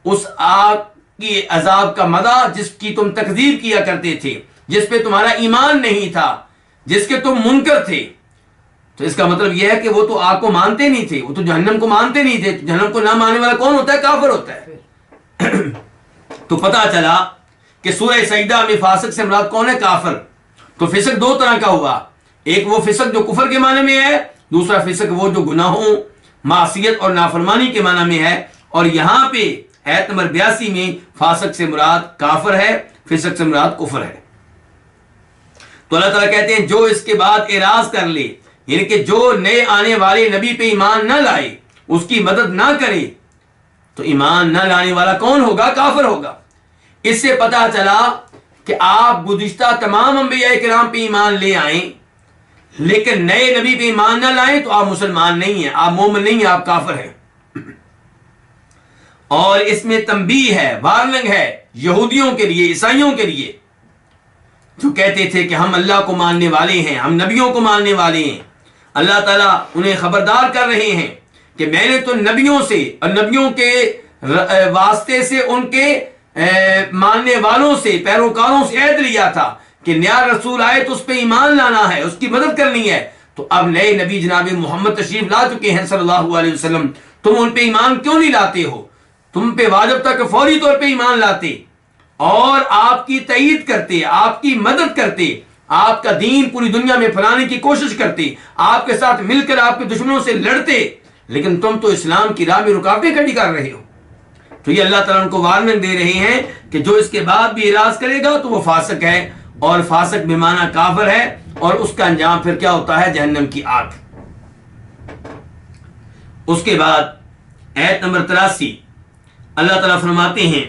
اس آگ کی عذاب کا مزہ جس کی تم تکذیب کیا کرتے تھے، جس پہ تمہارا ایمان نہیں تھا، جس کے تم منکر تھے. تو اس کا مطلب یہ ہے کہ وہ تو آگ کو مانتے نہیں تھے، وہ تو جہنم کو مانتے نہیں تھے. جہنم کو نہ ماننے والا کون ہوتا ہے؟ کافر ہوتا ہے. تو پتہ چلا کہ سورہ سجدہ میں فاسق سے مراد کون ہے؟ کافر. تو فسق دو طرح کا ہوا، ایک وہ فسق جو کفر کے معنی میں ہے، دوسرا فسق وہ جو گناہوں، معصیت اور نافرمانی کے معنی میں ہے. اور یہاں پہ آیت نمبر 82 میں فاسق سے مراد کافر ہے، فسق سے مراد کفر ہے. تو اللہ تعالیٰ کہتے ہیں جو اس کے بعد اعراض کر لے، یعنی کہ جو نئے آنے والے نبی پہ ایمان نہ لائے، اس کی مدد نہ کرے، تو ایمان نہ لانے والا کون ہوگا؟ کافر ہوگا. اس سے پتہ چلا کہ آپ گزشتہ تمام انبیاء کرام پہ ایمان لے آئیں لیکن نئے نبی پہ ایمان نہ لائیں تو آپ مسلمان نہیں ہیں، آپ مومن نہیں ہیں، آپ کافر ہیں. اور اس میں تنبیہ ہے، وارننگ ہے یہودیوں کے لیے، عیسائیوں کے لیے جو کہتے تھے کہ ہم اللہ کو ماننے والے ہیں، ہم نبیوں کو ماننے والے ہیں. اللہ تعالیٰ انہیں خبردار کر رہے ہیں کہ میں نے تو نبیوں سے اور نبیوں کے واسطے سے ان کے ماننے والوں سے، پیروکاروں سے عہد لیا تھا کہ نیا رسول آئے تو اس پہ ایمان لانا ہے، اس کی مدد کرنی ہے. تو اب نئے نبی جناب محمد تشریف لا چکے ہیں صلی اللہ علیہ وسلم، تم ان پہ ایمان کیوں نہیں لاتے ہو؟ تم پہ واجب تھا کہ فوری طور پہ ایمان لاتے اور آپ کی تائید کرتے، آپ کی مدد کرتے، آپ کا دین پوری دنیا میں پھیلانے کی کوشش کرتے، آپ کے ساتھ مل کر آپ کے دشمنوں سے لڑتے، لیکن تم تو اسلام کی راہ میں رکاوٹیں کھڑی کر رہے ہو. تو یہ اللہ تعالیٰ ان کو وارننگ دے رہے ہیں کہ جو اس کے بعد بھی اعراض کرے گا تو وہ فاسق ہے، اور فاسق بمعنی کافر ہے، اور اس کا انجام پھر کیا ہوتا ہے؟ جہنم کی آگ. اس کے بعد آیت نمبر 83 اللہ تعالیٰ فرماتے ہیں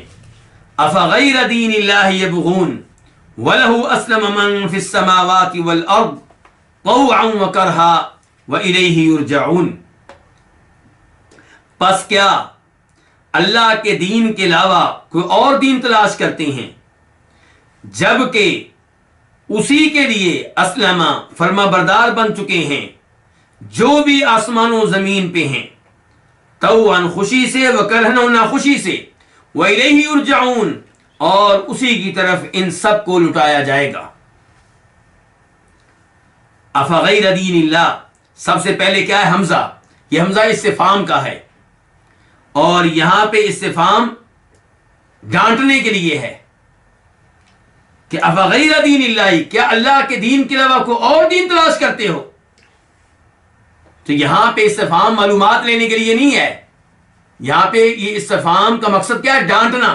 افغیر دین اللہ یبغون وَلَهُ أَسْلَمَ مَن فِي السَّمَاوَاتِ وَالْأَرْضِ طَوْعًا وَكَرْهًا وَإِلَيْهِ يُرْجَعُونَ. پس کیا اللہ کے دین کے علاوہ کوئی اور دین تلاش کرتے ہیں جبکہ اسی کے لیے اسلم فرما بردار بن چکے ہیں جو بھی آسمان و زمین پہ ہیں، طوعاً خوشی سے، وکرہن ناخوشی سے، وَإِلَيْهِ يُرْجَعُونَ اور اسی کی طرف ان سب کو لٹایا جائے گا. افغیر دین اللہ، سب سے پہلے کیا ہے؟ حمزہ. یہ حمزہ استفہام کا ہے، اور یہاں پہ استفہام ڈانٹنے کے لیے ہے کہ افغیر دین اللہ، کیا اللہ کے دین کے علاوہ کوئی اور دین تلاش کرتے ہو؟ تو یہاں پہ استفہام معلومات لینے کے لیے نہیں ہے، یہاں پہ یہ استفہام کا مقصد کیا ہے؟ ڈانٹنا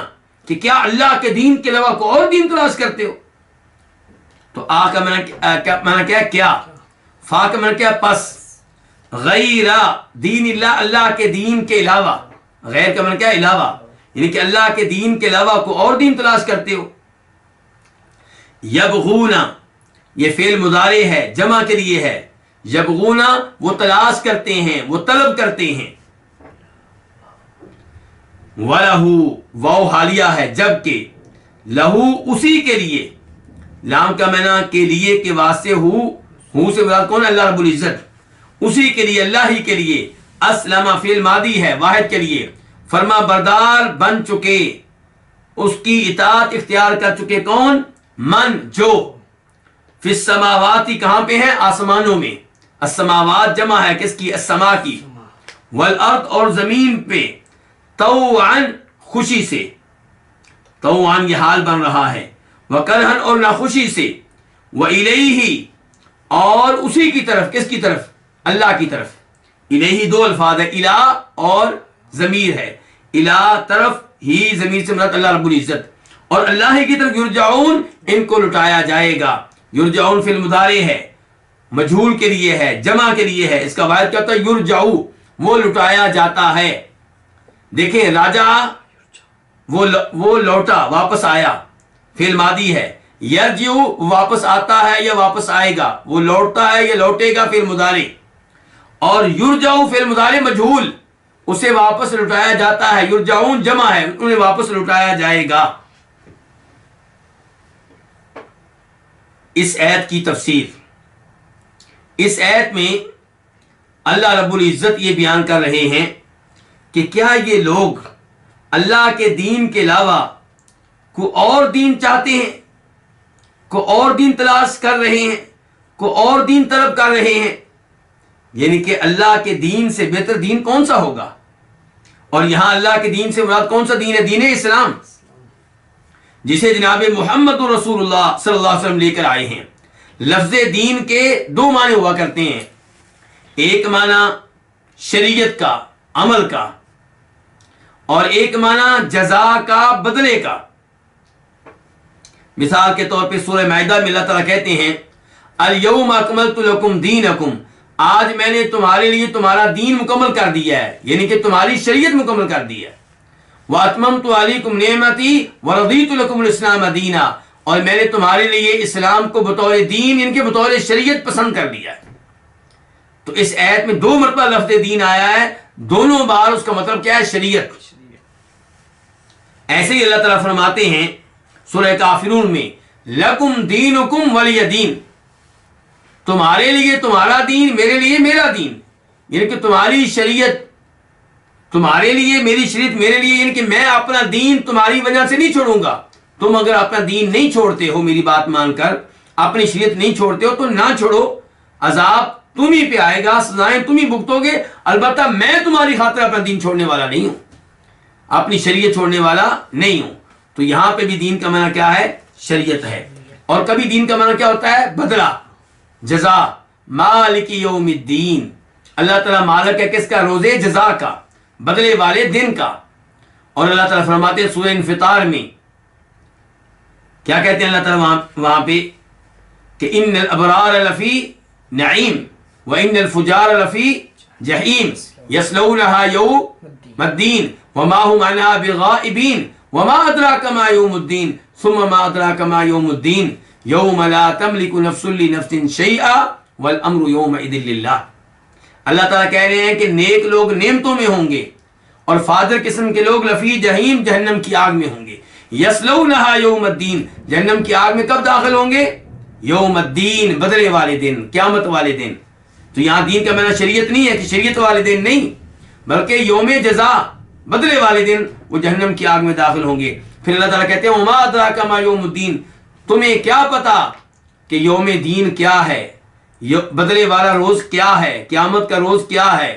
کہ کیا اللہ کے دین کے علاوہ کوئی اور دین تلاش کرتے ہو؟ تو آ کا معنی کیا ہے؟ کیا. فا کا معنی کیا ہے؟ پس. غیر دین اللہ، اللہ کے دین کے علاوہ. غیر کا معنی کیا ہے؟ علاوہ، یعنی کہ اللہ کے دین کے علاوہ کوئی اور دین تلاش کرتے ہو. یبغون، یہ فعل مضارع ہے، جمع کے لیے ہے. یبغون وہ تلاش کرتے ہیں، وہ طلب کرتے ہیں. وَلَهُ واو حالیہ ہے، جبکہ لہو اسی کے لیے، لام کا معنی کے لیے کے واسطے ہو سے مراد کون ہے؟ اللہ رب العزت. اسی کے لیے، اللہ ہی کے لیے. اسلم فعل ماضی ہے، واحد کے لیے. فرما بردار بن چکے، اس کی اطاعت اختیار کر چکے. کون؟ من، جو. فی السماواتی کہاں پہ ہیں؟ آسمانوں میں. السماوات جمع ہے کس کی؟ السما کی. والارض اور زمین پہ. طوعاً خوشی سے، طوعاً یہ حال بن رہا ہے. وکرہن اور ناخوشی سے. وإلیہ اور اسی کی طرف. کس کی طرف؟ اللہ کی طرف. الیہ دو الفاظ ہے، الہ اور ضمیر ہے. الہ طرف ہی، ضمیر سے مراد اللہ رب العزت. اور اللہ ہی کی طرف یرجعون، ان کو لٹایا جائے گا. یرجعون فی المضارع ہے، مجہول کے لیے ہے، جمع کے لیے ہے. اس کا واحد کیا ہوتا ہے؟ یرجعو، وہ لٹایا جاتا ہے. دیکھیں راجع وہ لوٹا، واپس آیا، فعل ماضی ہے. یرجع واپس آتا ہے یا واپس آئے گا، وہ لوٹتا ہے یا لوٹے گا، فعل مضارع. اور یرجع فعل مضارع مجہول، اسے واپس لٹایا جاتا ہے. یرجعون جمع ہے، انہیں واپس لٹایا جائے گا. اس آیت کی تفسیر، اس آیت میں اللہ رب العزت یہ بیان کر رہے ہیں کہ کیا یہ لوگ اللہ کے دین کے علاوہ کوئی اور دین چاہتے ہیں، کوئی اور دین تلاش کر رہے ہیں، کوئی اور دین طلب کر رہے ہیں. یعنی کہ اللہ کے دین سے بہتر دین کون سا ہوگا؟ اور یہاں اللہ کے دین سے مراد کون سا دین ہے؟ دین اسلام، جسے جناب محمد رسول اللہ صلی اللہ علیہ وسلم لے کر آئے ہیں. لفظ دین کے دو معنی ہوا کرتے ہیں. ایک معنی شریعت کا، عمل کا، اور ایک معنی جزا کا، بدلے کا. مثال کے طور پہ سورہ مائدہ میں اللہ تعالیٰ کہتے ہیں الیوم اکملت لکم دینکم، آج میں نے تمہارے لیے تمہارا دین مکمل کر دیا ہے، یعنی کہ تمہاری شریعت مکمل کر دی ہے. واتممت علیکم نعمتی ورضیت لکم الاسلام دینا، اور میں نے تمہارے لیے اسلام کو بطور دین، ان کے بطور شریعت پسند کر دیا ہے. تو اس آیت میں دو مرتبہ لفظ دین آیا ہے، دونوں بار اس کا مطلب کیا ہے؟ شریعت. ایسے ہی اللہ تعالیٰ فرماتے ہیں سورہ کافرون میں لکم دینکم ولی دین، تمہارے لیے تمہارا دین، میرے لیے میرا دین. یعنی کہ تمہاری شریعت تمہارے لیے، میری شریعت میرے لیے، یعنی کہ میں اپنا دین تمہاری وجہ سے نہیں چھوڑوں گا. تم اگر اپنا دین نہیں چھوڑتے ہو، میری بات مان کر اپنی شریعت نہیں چھوڑتے ہو تو نہ چھوڑو، عذاب تم ہی پہ آئے گا، سزائیں تم ہی بھگتو گے. البتہ میں تمہاری خاطر اپنا دین چھوڑنے والا نہیں ہوں، اپنی شریعت چھوڑنے والا نہیں ہوں. تو یہاں پہ بھی دین کا معنی کیا ہے؟ شریعت ہے. اور کبھی دین کا معنی کیا ہوتا ہے؟ بدلہ، جزا. مالک یوم الدین، اللہ تعالیٰ مالک ہے کس کا؟ روز جزا کا، بدلے والے دن کا. اور اللہ تعالیٰ فرماتے ہیں سورہ انفطار میں، کیا کہتے ہیں اللہ تعالیٰ وہاں پہ کہ ان الابرار لفی نعیم وان الفجار لفی جحیم یصلونها یوم الدین وما هم عنها بغائبین وما ادراک ما یوم الدین ثم ما ادراک ما یوم الدین یوم لا تملک نفس لنفس شیئا والامر یومئذ للہ. اللہ تعالیٰ کہہ رہے ہیں کہ نیک لوگ نعمتوں میں ہوں گے اور فاجر قسم کے لوگ لفی جہیم، جہنم کی آگ میں ہوں گے. یصلونها یوم الدین، جہنم کی آگ میں کب داخل ہوں گے؟ یوم الدین، بدلے والے دن، قیامت والے دن. تو یہاں دین کا معنی شریعت نہیں ہے کہ شریعت والے دن نہیں، بلکہ یوم جزا، بدلے والے دن وہ جہنم کی آگ میں داخل ہوں گے. پھر اللہ تعالیٰ کہتے ہیں وما ادراک ما یوم الدین، تمہیں کیا پتا کہ یوم دین کیا ہے، بدلے والا روز کیا ہے، قیامت کا روز کیا ہے.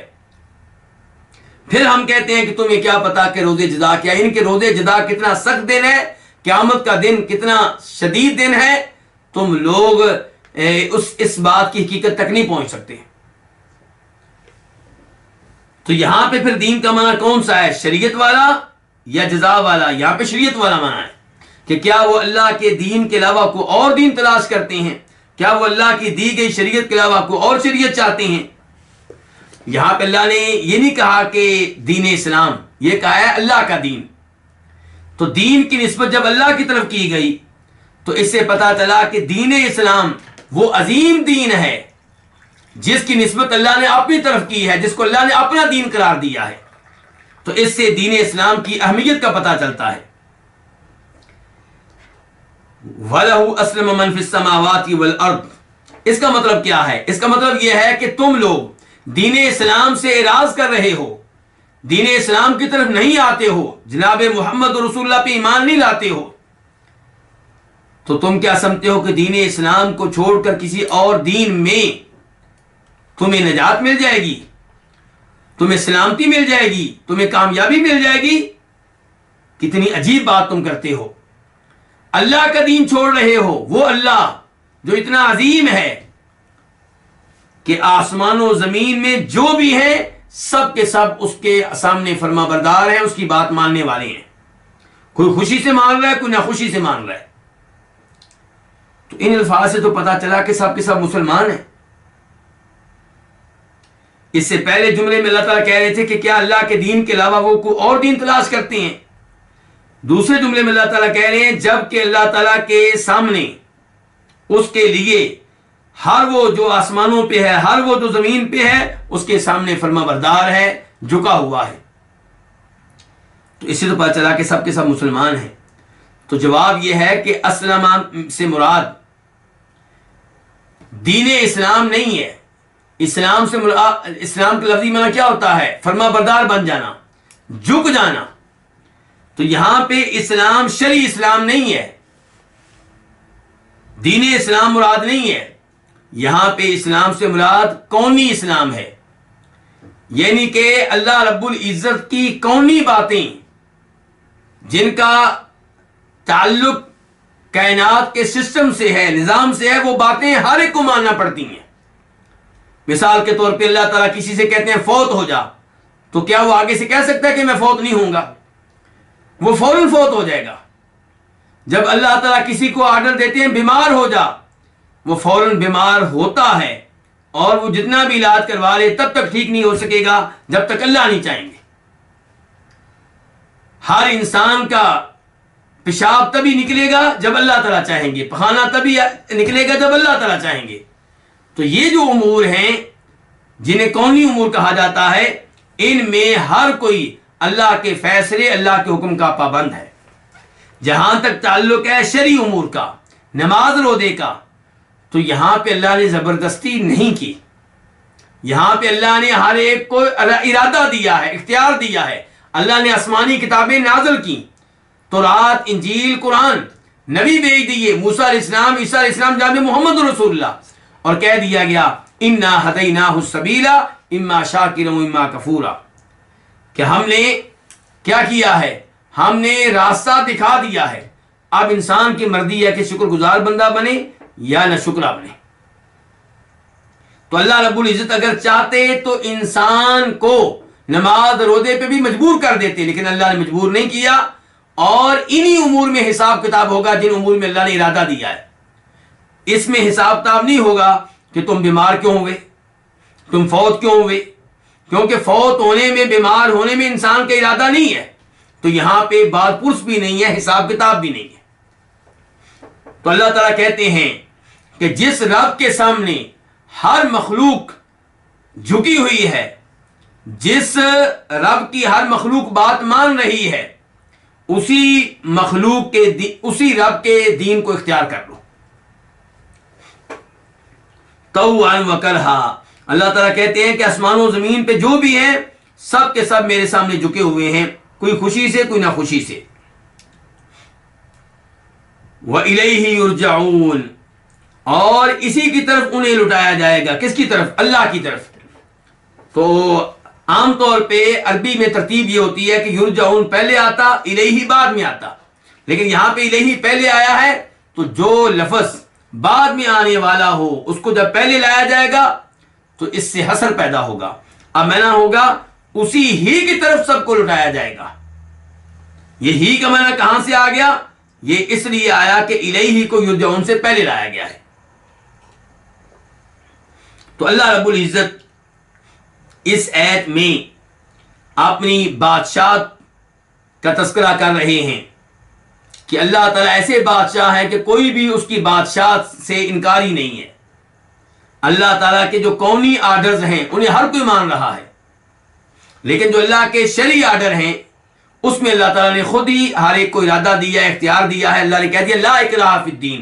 پھر ہم کہتے ہیں کہ تمہیں کیا پتا کہ روز جزا کیا ہے، ان کے روز جزا کتنا سخت دن ہے، قیامت کا دن کتنا شدید دن ہے. تم لوگ اس بات کی حقیقت تک نہیں پہنچ سکتے. تو یہاں پہ پھر دین کا معنی کون سا ہے؟ شریعت والا یا جزا والا؟ یہاں پہ شریعت والا معنی ہے کہ کیا وہ اللہ کے دین کے علاوہ کوئی اور دین تلاش کرتے ہیں؟ کیا وہ اللہ کی دی گئی شریعت کے علاوہ کوئی اور شریعت چاہتے ہیں؟ یہاں پہ اللہ نے یہ نہیں کہا کہ دین اسلام، یہ کہا ہے اللہ کا دین۔ تو دین کی نسبت جب اللہ کی طرف کی گئی تو اس سے پتا چلا کہ دین اسلام وہ عظیم دین ہے جس کی نسبت اللہ نے اپنی طرف کی ہے، جس کو اللہ نے اپنا دین قرار دیا ہے۔ تو اس سے دین اسلام کی اہمیت کا پتہ چلتا ہے۔ وَلَهُ أَسْلَمَ مَنْ فِي السَّمَاوَاتِ وَالْأَرْضِ، اس کا مطلب کیا ہے؟ اس کا مطلب یہ ہے کہ تم لوگ دین اسلام سے اعراض کر رہے ہو، دین اسلام کی طرف نہیں آتے ہو، جناب محمد رسول اللہ پہ ایمان نہیں لاتے ہو، تو تم کیا سمجھتے ہو کہ دین اسلام کو چھوڑ کر کسی اور دین میں تمہیں نجات مل جائے گی، تمہیں سلامتی مل جائے گی، تمہیں کامیابی مل جائے گی؟ کتنی عجیب بات تم کرتے ہو۔ اللہ کا دین چھوڑ رہے ہو، وہ اللہ جو اتنا عظیم ہے کہ آسمان و زمین میں جو بھی ہیں سب کے سب اس کے سامنے فرما بردار ہیں، اس کی بات ماننے والے ہیں۔ کوئی خوشی سے مان رہا ہے، کوئی ناخوشی سے مان رہا ہے۔ تو ان الفاظ سے تو پتا چلا کہ سب کے سب مسلمان ہیں۔ اس سے پہلے جملے میں اللہ تعالیٰ کہہ رہے تھے کہ کیا اللہ کے دین کے علاوہ وہ کوئی اور دین تلاش کرتے ہیں؟ دوسرے جملے میں اللہ تعالیٰ کہہ رہے ہیں جب کہ اللہ تعالیٰ کے سامنے اس کے لیے ہر وہ جو آسمانوں پہ ہے، ہر وہ جو زمین پہ ہے، اس کے سامنے فرما بردار ہے، جھکا ہوا ہے۔ تو اس سے تو پتہ چلا کہ سب کے سب مسلمان ہیں۔ تو جواب یہ ہے کہ اسلم سے مراد دین اسلام نہیں ہے۔ اسلام سے مراد، اسلام کا لفظی معنی کیا ہوتا ہے؟ فرما بردار بن جانا، جھک جانا۔ تو یہاں پہ اسلام شرعی اسلام نہیں ہے، دین اسلام مراد نہیں ہے۔ یہاں پہ اسلام سے مراد کونی اسلام ہے، یعنی کہ اللہ رب العزت کی کونی باتیں جن کا تعلق کائنات کے سسٹم سے ہے، نظام سے ہے، وہ باتیں ہر ایک کو ماننا پڑتی ہیں۔ مثال کے طور پہ اللہ تعالیٰ کسی سے کہتے ہیں فوت ہو جا، تو کیا وہ آگے سے کہہ سکتا ہے کہ میں فوت نہیں ہوں گا؟ وہ فوراً فوت ہو جائے گا۔ جب اللہ تعالیٰ کسی کو آرڈر دیتے ہیں بیمار ہو جا، وہ فوراً بیمار ہوتا ہے، اور وہ جتنا بھی علاج کروا لے تب تک ٹھیک نہیں ہو سکے گا جب تک اللہ نہیں چاہیں گے۔ ہر انسان کا پیشاب تبھی نکلے گا جب اللہ تعالیٰ چاہیں گے، پخانہ تبھی نکلے گا جب اللہ تعالیٰ چاہیں گے۔ تو یہ جو امور ہیں جنہیں کونی امور کہا جاتا ہے، ان میں ہر کوئی اللہ کے فیصلے، اللہ کے حکم کا پابند ہے۔ جہاں تک تعلق ہے شرعی امور کا، نماز روزے کا، تو یہاں پہ اللہ نے زبردستی نہیں کی۔ یہاں پہ اللہ نے ہر ایک کو ارادہ دیا ہے، اختیار دیا ہے۔ اللہ نے آسمانی کتابیں نازل کی، تورات، انجیل، قرآن، نبی بھیج دیے، موسیٰ علیہ السلام، عیسیٰ علیہ السلام، جناب محمد رسول اللہ، اور کہہ دیا گیا انا ہدیناہ السبیل اما شاکرا و اما کفورا، کہ ہم نے کیا کیا ہے؟ ہم نے راستہ دکھا دیا ہے۔ اب انسان کی مرضی ہے کہ شکر گزار بندہ بنے یا نہ شکرا بنے۔ تو اللہ رب العزت اگر چاہتے تو انسان کو نماز روزے پہ بھی مجبور کر دیتے، لیکن اللہ نے مجبور نہیں کیا، اور انہی امور میں حساب کتاب ہوگا جن امور میں اللہ نے ارادہ دیا ہے۔ اس میں حساب کتاب نہیں ہوگا کہ تم بیمار کیوں ہوئے، تم فوت کیوں ہوئے، کیونکہ فوت ہونے میں، بیمار ہونے میں انسان کا ارادہ نہیں ہے، تو یہاں پہ بات پرس بھی نہیں ہے، حساب کتاب بھی نہیں ہے۔ تو اللہ تعالیٰ کہتے ہیں کہ جس رب کے سامنے ہر مخلوق جھکی ہوئی ہے، جس رب کی ہر مخلوق بات مان رہی ہے، اسی مخلوق کے اسی رب کے دین کو اختیار کر لو۔ طوعا وکرہا، اللہ تعالیٰ کہتے ہیں کہ آسمان و زمین پہ جو بھی ہیں سب کے سب میرے سامنے جھکے ہوئے ہیں، کوئی خوشی سے کوئی ناخوشی سے۔ وَإِلَيْهِ يُرْجَعُونَ، اور اسی کی طرف انہیں لٹایا جائے گا۔ کس کی طرف؟ اللہ کی طرف۔ تو عام طور پہ عربی میں ترتیب یہ ہوتی ہے کہ یرجعون پہلے آتا، الیہ بعد میں آتا، لیکن یہاں پہ الیہ پہلے آیا ہے، تو جو لفظ بعد میں آنے والا ہو اس کو جب پہلے لایا جائے گا تو اس سے حسر پیدا ہوگا۔ اب معنی ہوگا اسی ہی کی طرف سب کو لٹایا جائے گا۔ یہ ہی کا معنی کہاں سے آ گیا؟ یہ اس لیے آیا کہ الیہ کو یرجعون سے پہلے لایا گیا ہے۔ تو اللہ رب العزت اس آیت میں اپنی بادشاہت کا تذکرہ کر رہے ہیں کہ اللہ تعالیٰ ایسے بادشاہ ہیں کہ کوئی بھی اس کی بادشاہت سے انکاری نہیں ہے۔ اللہ تعالیٰ کے جو کونی آرڈرز ہیں انہیں ہر کوئی مان رہا ہے، لیکن جو اللہ کے شرعی آرڈر ہیں اس میں اللہ تعالیٰ نے خود ہی ہر ایک کو ارادہ دیا ہے، اختیار دیا ہے۔ اللہ نے کہہ دیا لا اکراہ فی الدین،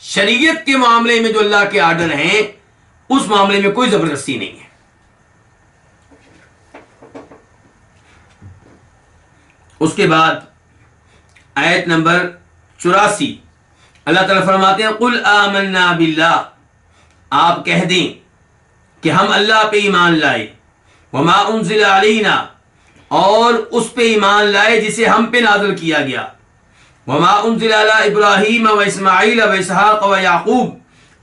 شریعت کے معاملے میں جو اللہ کے آرڈر ہیں اس معاملے میں کوئی زبردستی نہیں ہے۔ اس کے بعد آیت نمبر 84 اللہ تعالیٰ فرماتے ہیں قل آمنا باللہ، آپ کہہ دیں کہ ہم اللہ پہ ایمان لائے، وما انزل علینا، اور اس پہ ایمان لائے جسے ہم پہ نازل کیا گیا، وما انزل علی ابراہیم و اسماعیل و اسحاق و یعقوب،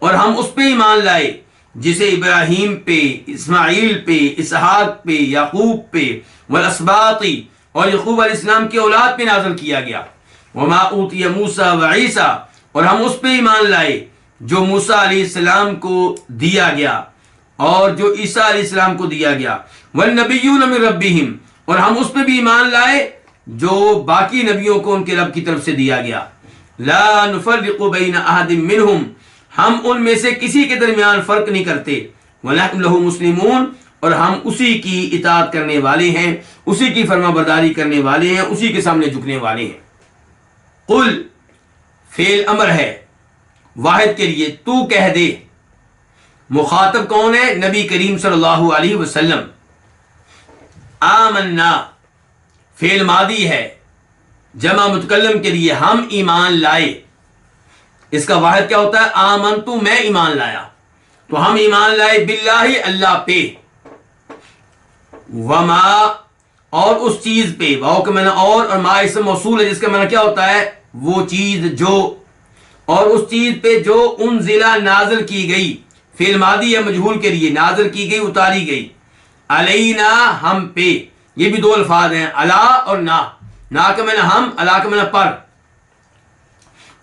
اور ہم اس پہ ایمان لائے جسے ابراہیم پہ، اسماعیل پہ، اسحاق پہ، یعقوب پہ، والاسباط، اور یعقوب علیہ السلام کی اولاد پہ نازل کیا گیا، وما اوتی موسیٰ و عیسیٰ، اور ہم اس پہ ایمان لائے جو موسیٰ علیہ السلام کو دیا گیا اور جو عیسیٰ علیہ السلام کو دیا گیا، والنبیون من ربہم، اور ہم اس پہ بھی ایمان لائے جو باقی نبیوں کو ان کے رب کی طرف سے دیا گیا، لا نفرق بین احد منہم، ہم ان میں سے کسی کے درمیان فرق نہیں کرتے، ونحن لہ مسلمون، اور ہم اسی کی اطاعت کرنے والے ہیں، اسی کی فرما برداری کرنے والے ہیں، اسی کے سامنے جھکنے والے ہیں۔ قل فعل امر ہے واحد کے لیے، تو کہہ دے، مخاطب کون ہے؟ نبی کریم صلی اللہ علیہ وسلم۔ آمنا فعل ماضی ہے جمع متکلم کے لیے، ہم ایمان لائے، اس کا واحد کیا ہوتا ہے؟ آمنتو، میں ایمان لایا، تو ہم ایمان لائے باللہ، اللہ پہ، وما، اور اس چیز پہ، واو کا معنی اور ما اسم موصول ہے جس کا معنی کیا ہوتا ہے؟ وہ چیز جو، اور اس چیز پہ جو انزلہ نازل کی گئی، فعل ماضی ہے مجہول کے لیے، نازل کی گئی، اتاری گئی، علینا، ہم پہ، یہ بھی دو الفاظ ہیں، علا اور نا، نا کا معنی ہم، علا کا معنی پر،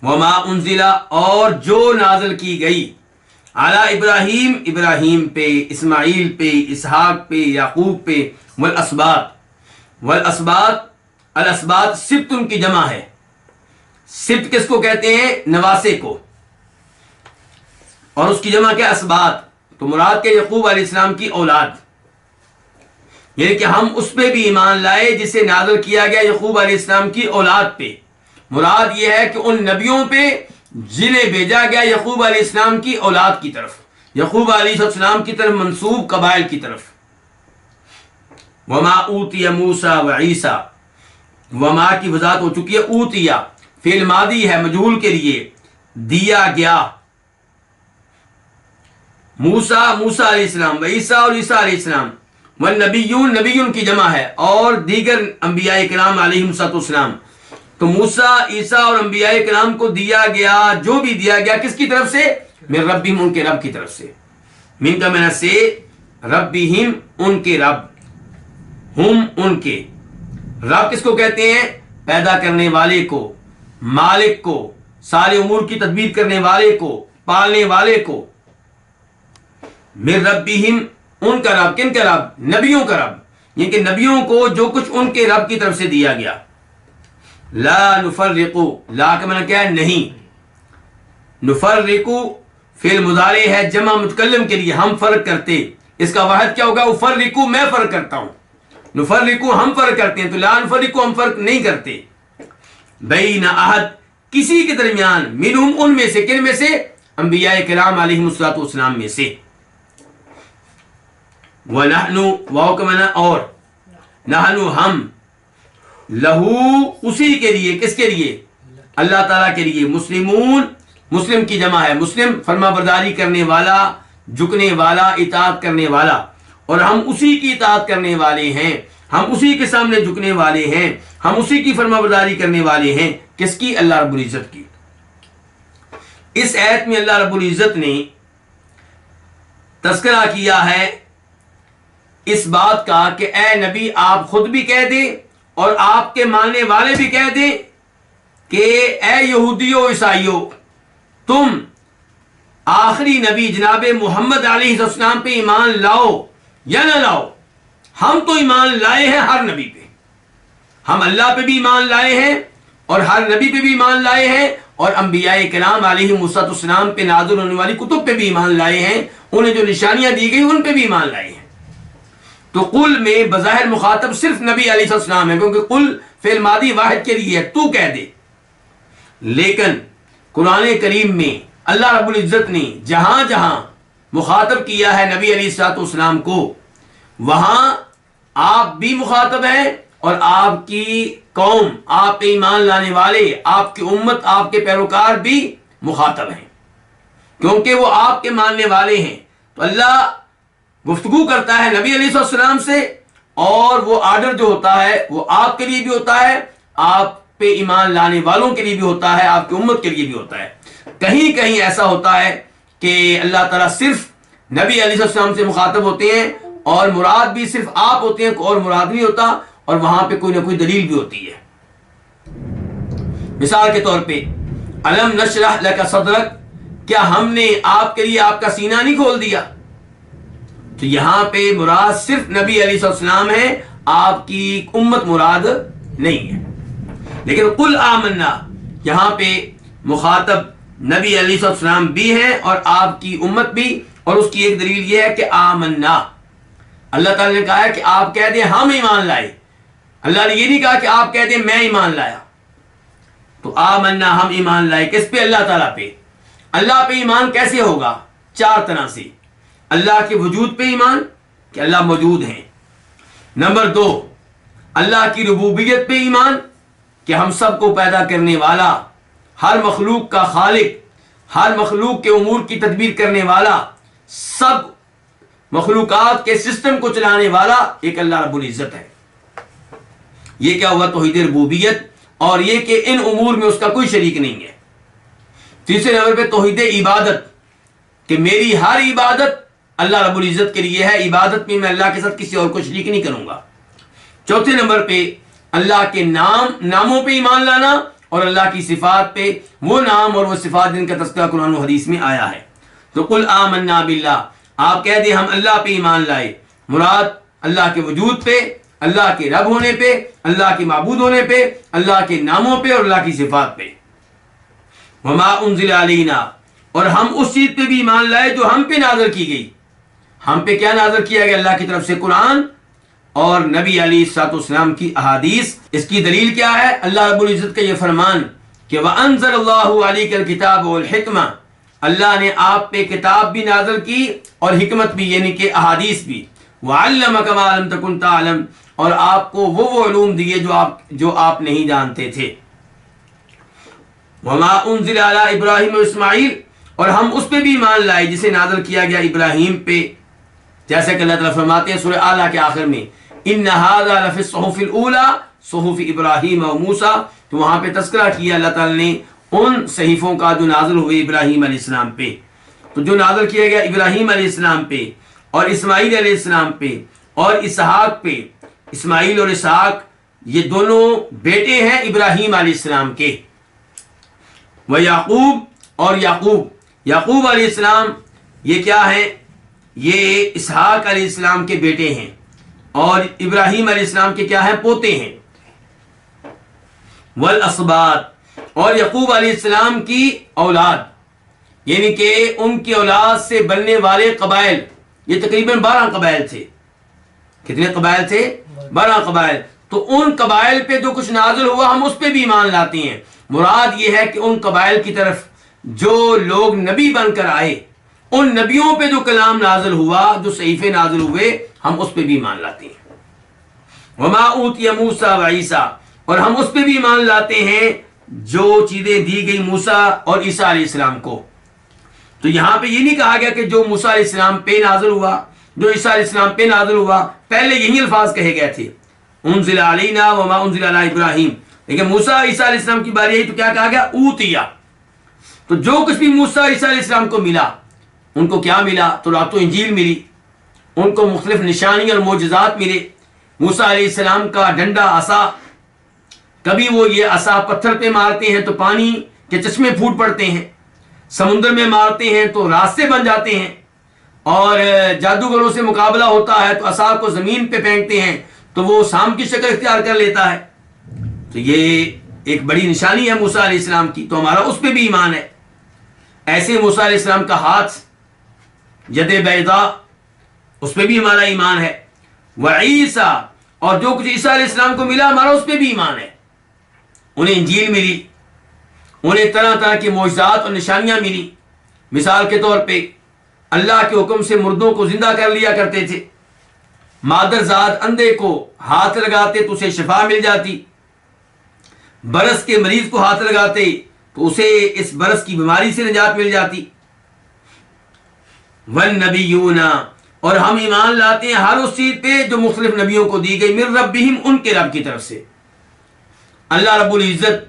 وما انزلہ، اور جو نازل کی گئی، علی ابراہیم، ابراہیم پہ، اسماعیل پہ، اسحاق پہ، یعقوب پہ، والاسباط، والاسباط، الاسباط سبت ان کی جمع ہے، سبت کس کو کہتے ہیں؟ نواسے کو، اور اس کی جمع کیا؟ اسباط، تو مراد کے یعقوب علیہ السلام کی اولاد، یعنی کہ ہم اس پہ بھی ایمان لائے جسے نازل کیا گیا یعقوب علیہ السلام کی اولاد پہ، مراد یہ ہے کہ ان نبیوں پہ جنہیں بھیجا گیا یعقوب علیہ السلام کی اولاد کی طرف، یعقوب علیہ السلام کی طرف منسوب قبائل کی طرف۔ وما اوتی موسیٰ و عیسیٰ، وما کی وضاحت ہو چکی ہے، اوتیا فعل ماضی ہے مجہول کے لیے، دیا گیا، موسیٰ، موسیٰ علیہ السلام، و عیسیٰ، اور عیسیٰ علیہ السلام، والنبیون، نبیون کی جمع ہے، اور دیگر انبیاء کرام علیہم السلام۔ تو موسیٰ، عیسیٰ اور انبیاء کرام کو دیا گیا، جو بھی دیا گیا کس کی طرف سے؟ من ربہم، ان کے رب کی طرف سے، من کا معنی سے، ربہم ان کے رب، ہم ان کے رب کس کو کہتے ہیں؟ پیدا کرنے والے کو، مالک کو، سارے امور کی تدبیر کرنے والے کو، پالنے والے کو، من ربہم ان کا رب، کن کا رب؟ نبیوں کا رب، یعنی کہ نبیوں کو جو کچھ ان کے رب کی طرف سے دیا گیا۔ لا نفرقو، لا کا معنی کیا ہے؟ نہیں، نفرقو فعل مضارع ہے جمع متکلم کے لیے، ہم فرق کرتے، اس کا واحد کیا ہوگا؟ افرقو، میں فرق کرتا ہوں، نفرقو ہم فرق کرتے ہیں، تو لا نفرقو ہم فرق نہیں کرتے، بین احد کسی کے درمیان، منہم ان میں سے، کن میں سے؟ انبیاء کرام علیہم السلام میں سے۔ وَنَحْنُ واو کا معنی اور، نحنو ہم، لہو اسی کے لیے، کس کے لیے؟ اللہ تعالیٰ کے لیے، مسلمون، مسلم کی جمع ہے، مسلم فرما برداری کرنے والا، جھکنے والا، اطاعت کرنے والا، اور ہم اسی کی اطاعت کرنے والے ہیں، ہم اسی کے سامنے جھکنے والے ہیں، ہم اسی کی فرما برداری کرنے والے ہیں، کس کی؟ اللہ رب العزت کی۔ اس آیت میں اللہ رب العزت نے تذکرہ کیا ہے اس بات کا کہ اے نبی آپ خود بھی کہہ دیں اور آپ کے ماننے والے بھی کہہ دیں کہ اے یہودیو عیسائیو، تم آخری نبی جناب محمد علیہ السلام پہ ایمان لاؤ یا نہ لاؤ، ہم تو ایمان لائے ہیں ہر نبی پہ، ہم اللہ پہ بھی ایمان لائے ہیں اور ہر نبی پہ بھی ایمان لائے ہیں، اور انبیاء کرام علیہ السلام پہ نازل ہونے والی کتب پہ بھی ایمان لائے ہیں، انہیں جو نشانیاں دی گئی ان پہ بھی ایمان لائے ہیں۔ تو قل میں بظاہر مخاطب صرف نبی علیہ السلام ہے، کیونکہ قل فعل ماضی واحد کے لیے ہے، تو کہہ دے۔ لیکن قرآن کریم میں اللہ رب العزت نے جہاں جہاں مخاطب کیا ہے نبی علیہ السلام کو، وہاں آپ بھی مخاطب ہیں اور آپ کی قوم، آپ پہ ایمان لانے والے، آپ کی امت، آپ کے پیروکار بھی مخاطب ہیں، کیونکہ وہ آپ کے ماننے والے ہیں۔ تو اللہ گفتگو کرتا ہے نبی علیہ السلام سے، اور وہ آرڈر جو ہوتا ہے وہ آپ کے لیے بھی ہوتا ہے، آپ پہ ایمان لانے والوں کے لیے بھی ہوتا ہے، آپ کی امت کے لیے بھی ہوتا ہے۔ کہیں کہیں ایسا ہوتا ہے کہ اللہ تعالیٰ صرف نبی علیہ السلام سے مخاطب ہوتے ہیں اور مراد بھی صرف آپ ہوتے ہیں، اور مراد نہیں ہوتا، اور وہاں پہ کوئی نہ کوئی دلیل بھی ہوتی ہے۔ مثال کے طور پہ الم نشرح لک صدرک، کیا ہم نے آپ کے لیے آپ کا سینہ نہیں کھول دیا؟ تو یہاں پہ مراد صرف نبی علیہ السلام ہے، آپ کی امت مراد نہیں ہے۔ لیکن قل آمنا، یہاں پہ مخاطب نبی علیہ السلام بھی ہیں اور آپ کی امت بھی، اور اس کی ایک دلیل یہ ہے کہ آمنا، اللہ تعالیٰ نے کہا ہے کہ آپ کہہ دیں ہم ایمان لائے، اللہ نے یہ نہیں کہا کہ آپ کہہ دیں میں ایمان لایا۔ تو آمنا، ہم ایمان لائے، کس پہ؟ اللہ تعالیٰ پہ۔ اللہ پہ ایمان کیسے ہوگا؟ چار طرح سے۔ اللہ کے وجود پہ ایمان، کہ اللہ موجود ہیں۔ نمبر دو، اللہ کی ربوبیت پہ ایمان، کہ ہم سب کو پیدا کرنے والا، ہر مخلوق کا خالق، ہر مخلوق کے امور کی تدبیر کرنے والا، سب مخلوقات کے سسٹم کو چلانے والا ایک اللہ رب العزت ہے۔ یہ کیا ہوا؟ توحید ربوبیت، اور یہ کہ ان امور میں اس کا کوئی شریک نہیں ہے۔ تیسرے نمبر پہ توحید عبادت، کہ میری ہر عبادت اللہ رب العزت کے لیے ہے، عبادت میں میں اللہ کے ساتھ کسی اور کو شریک نہیں کروں گا۔ چوتھے نمبر پہ اللہ کے ناموں پہ ایمان لانا، اور اللہ کی صفات پہ، وہ نام اور وہ صفات جن کا تذکرہ قرآن و حدیث میں آیا ہے۔ تو قل آمنا باللہ، آپ کہہ دیں ہم اللہ پہ ایمان لائے، مراد اللہ کے وجود پہ، اللہ کے رب ہونے پہ، اللہ کے معبود ہونے پہ، اللہ کے ناموں پہ اور اللہ کی صفات پہ۔ وما انزل علینا، اور ہم اس چیز پہ بھی ایمان لائے جو ہم پہ نازل کی گئی۔ ہم پہ کیا نازل کیا گیا؟ اللہ کی طرف سے قرآن اور نبی علیہ السلام کی احادیث۔ اس کی دلیل کیا ہے؟ اللہ رب العزت کا یہ فرمان کہ وَأَنزَلَ اللَّهُ عَلَيْكَ الْكِتَابَ وَالْحِكْمَةَ، اللہ نے آپ پہ کتاب بھی نازل کی اور حکمت بھی، یعنی کہ احادیث بھی۔ وَعَلَّمَكَ مَا لَمْ تَكُنْ تَعْلَمْ، اور آپ کو وہ علوم دیے جو آپ نہیں جانتے تھے۔ وَمَا أُنزِلَ عَلَىٰ إِبْرَاهِيمَ وَإِسْمَاعِيلَ، اور ہم اس پہ بھی ایمان لائے جسے نازل کیا گیا ابراہیم پہ، جیسا کہ اللہ تعالیٰ فرماتے ہیں سورہ اعلیٰ کے آخر میں إِنَّ هَذَا لَفِي الصُّحُفِ الْأُولَىٰ صُحُفِ إِبْرَاهِيمَ وَمُوسَىٰ، تو وہاں پہ تذکرہ کیا اللہ تعالیٰ نے ان صحیفوں کا جو نازل ہوئے ابراہیم علیہ السلام پہ۔ تو جو نازل کیا گیا ابراہیم علیہ السلام پہ اور اسماعیل علیہ السلام پہ اور اسحاق پہ، اسماعیل اور اسحاق یہ دونوں بیٹے ہیں ابراہیم علیہ السلام کے۔ وَيَعْقُوب، اور یعقوب علیہ السلام یہ کیا ہیں؟ یہ اسحاق علیہ السلام کے بیٹے ہیں، اور ابراہیم علیہ السلام کے کیا ہیں؟ پوتے ہیں۔ والاسباط، اور یعقوب علیہ السلام کی اولاد، یعنی کہ ان کی اولاد سے بننے والے قبائل، یہ تقریباً 12 قبائل تھے۔ کتنے قبائل تھے؟ 12 قبائل۔ تو ان قبائل پہ جو کچھ نازل ہوا ہم اس پہ بھی ایمان لاتے ہیں۔ مراد یہ ہے کہ ان قبائل کی طرف جو لوگ نبی بن کر آئے، ان نبیوں پہ جو کلام نازل ہوا، جو صحیفے نازل ہوئے، ہم اس پہ بھی ایمان لاتے ہیں۔ وما اوتی موسیٰ وعیسیٰ، اور ہم اس پہ بھی ایمان لاتے ہیں جو چیزیں دی گئی موسیٰ اور عیسیٰ علیہ السلام کو۔ تو یہاں پہ یہ نہیں کہا گیا کہ جو موسیٰ علیہ السلام پہ نازل ہوا، جو عیسیٰ علیہ السلام پہ نازل ہوا، پہلے یہی الفاظ کہے گئے تھے انزل علینا وما انزل علی ابراہیم، لیکن موسیٰ عیسیٰ علیہ السلام کی باری آئی تو کیا کہا گیا؟ اوتیا۔ تو جو کچھ بھی موسیٰ عیسیٰ علیہ السلام کو ملا، ان کو کیا ملا؟ تو انجیل ملی، ان کو مختلف نشانی اور معجزات ملے. موسیٰ علیہ السلام کا ڈنڈا عصا، کبھی وہ یہ عصا پتھر پہ مارتے ہیں تو پانی کے چشمے پھوٹ پڑتے ہیں، سمندر میں مارتے ہیں تو راستے بن جاتے ہیں، اور جادوگروں سے مقابلہ ہوتا ہے تو عصا کو زمین پہ پھینکتے ہیں تو وہ سام کی شکل اختیار کر لیتا ہے. تو یہ ایک بڑی نشانی ہے موسیٰ علیہ السلام کی، تو ہمارا اس پہ بھی ایمان ہے. ایسے موسیٰ علیہ السلام کا ہاتھ ید بیضا، اس پہ بھی ہمارا ایمان ہے. وعیسیٰ، اور جو کچھ عیسیٰ علیہ السلام کو ملا ہمارا اس پہ بھی ایمان ہے. انہیں انجیل ملی، انہیں طرح طرح کے معجزات اور نشانیاں ملی. مثال کے طور پہ اللہ کے حکم سے مردوں کو زندہ کر لیا کرتے تھے، مادرزاد اندھے کو ہاتھ لگاتے تو اسے شفا مل جاتی، برس کے مریض کو ہاتھ لگاتے تو اسے اس برس کی بیماری سے نجات مل جاتی. والنبیون، اور ہم ایمان لاتے ہیں ہر اس چیز پہ جو مختلف نبیوں کو دی گئی، من ربہم، ان کے رب کی طرف سے. اللہ رب العزت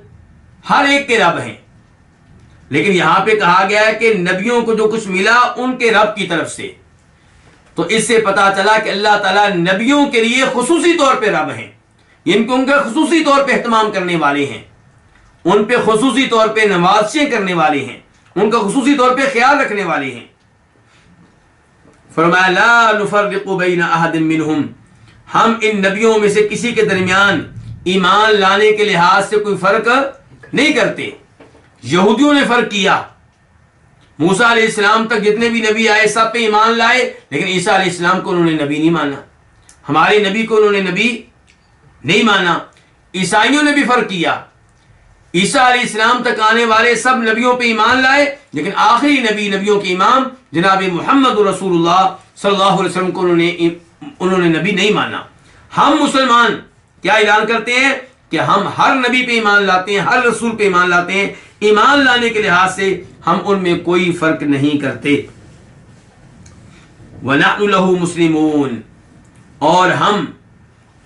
ہر ایک کے رب ہیں، لیکن یہاں پہ کہا گیا ہے کہ نبیوں کو جو کچھ ملا ان کے رب کی طرف سے. تو اس سے پتا چلا کہ اللہ تعالیٰ نبیوں کے لیے خصوصی طور پہ رب ہیں، ان کو ان کا خصوصی طور پہ اہتمام کرنے والے ہیں، ان پہ خصوصی طور پہ نوازشیں کرنے والے ہیں، ان کا خصوصی طور پہ خیال رکھنے والے ہیں. فرمایا لا نفرق بین احد منہم، ہم ان نبیوں میں سے کسی کے درمیان ایمان لانے کے لحاظ سے کوئی فرق نہیں کرتے. یہودیوں نے فرق کیا، موسیٰ علیہ السلام تک جتنے بھی نبی آئے سب پہ ایمان لائے، لیکن عیسیٰ علیہ السلام کو انہوں نے نبی نہیں مانا، ہمارے نبی کو انہوں نے نبی نہیں مانا. عیسائیوں نے بھی فرق کیا، عیسیٰ علیہ السلام تک آنے والے سب نبیوں پہ ایمان لائے، لیکن آخری نبی، نبیوں کے امام جناب محمد رسول اللہ صلی اللہ علیہ وسلم کو انہوں نے نبی نہیں مانا. ہم مسلمان کیا اعلان کرتے ہیں کہ ہم ہر نبی پہ ایمان لاتے ہیں، ہر رسول پہ ایمان لاتے ہیں. ایمان لانے کے لحاظ سے ہم ان میں کوئی فرق نہیں کرتے. وَنَحْنُ لَهُ مُسْلِمُونَ، اور ہم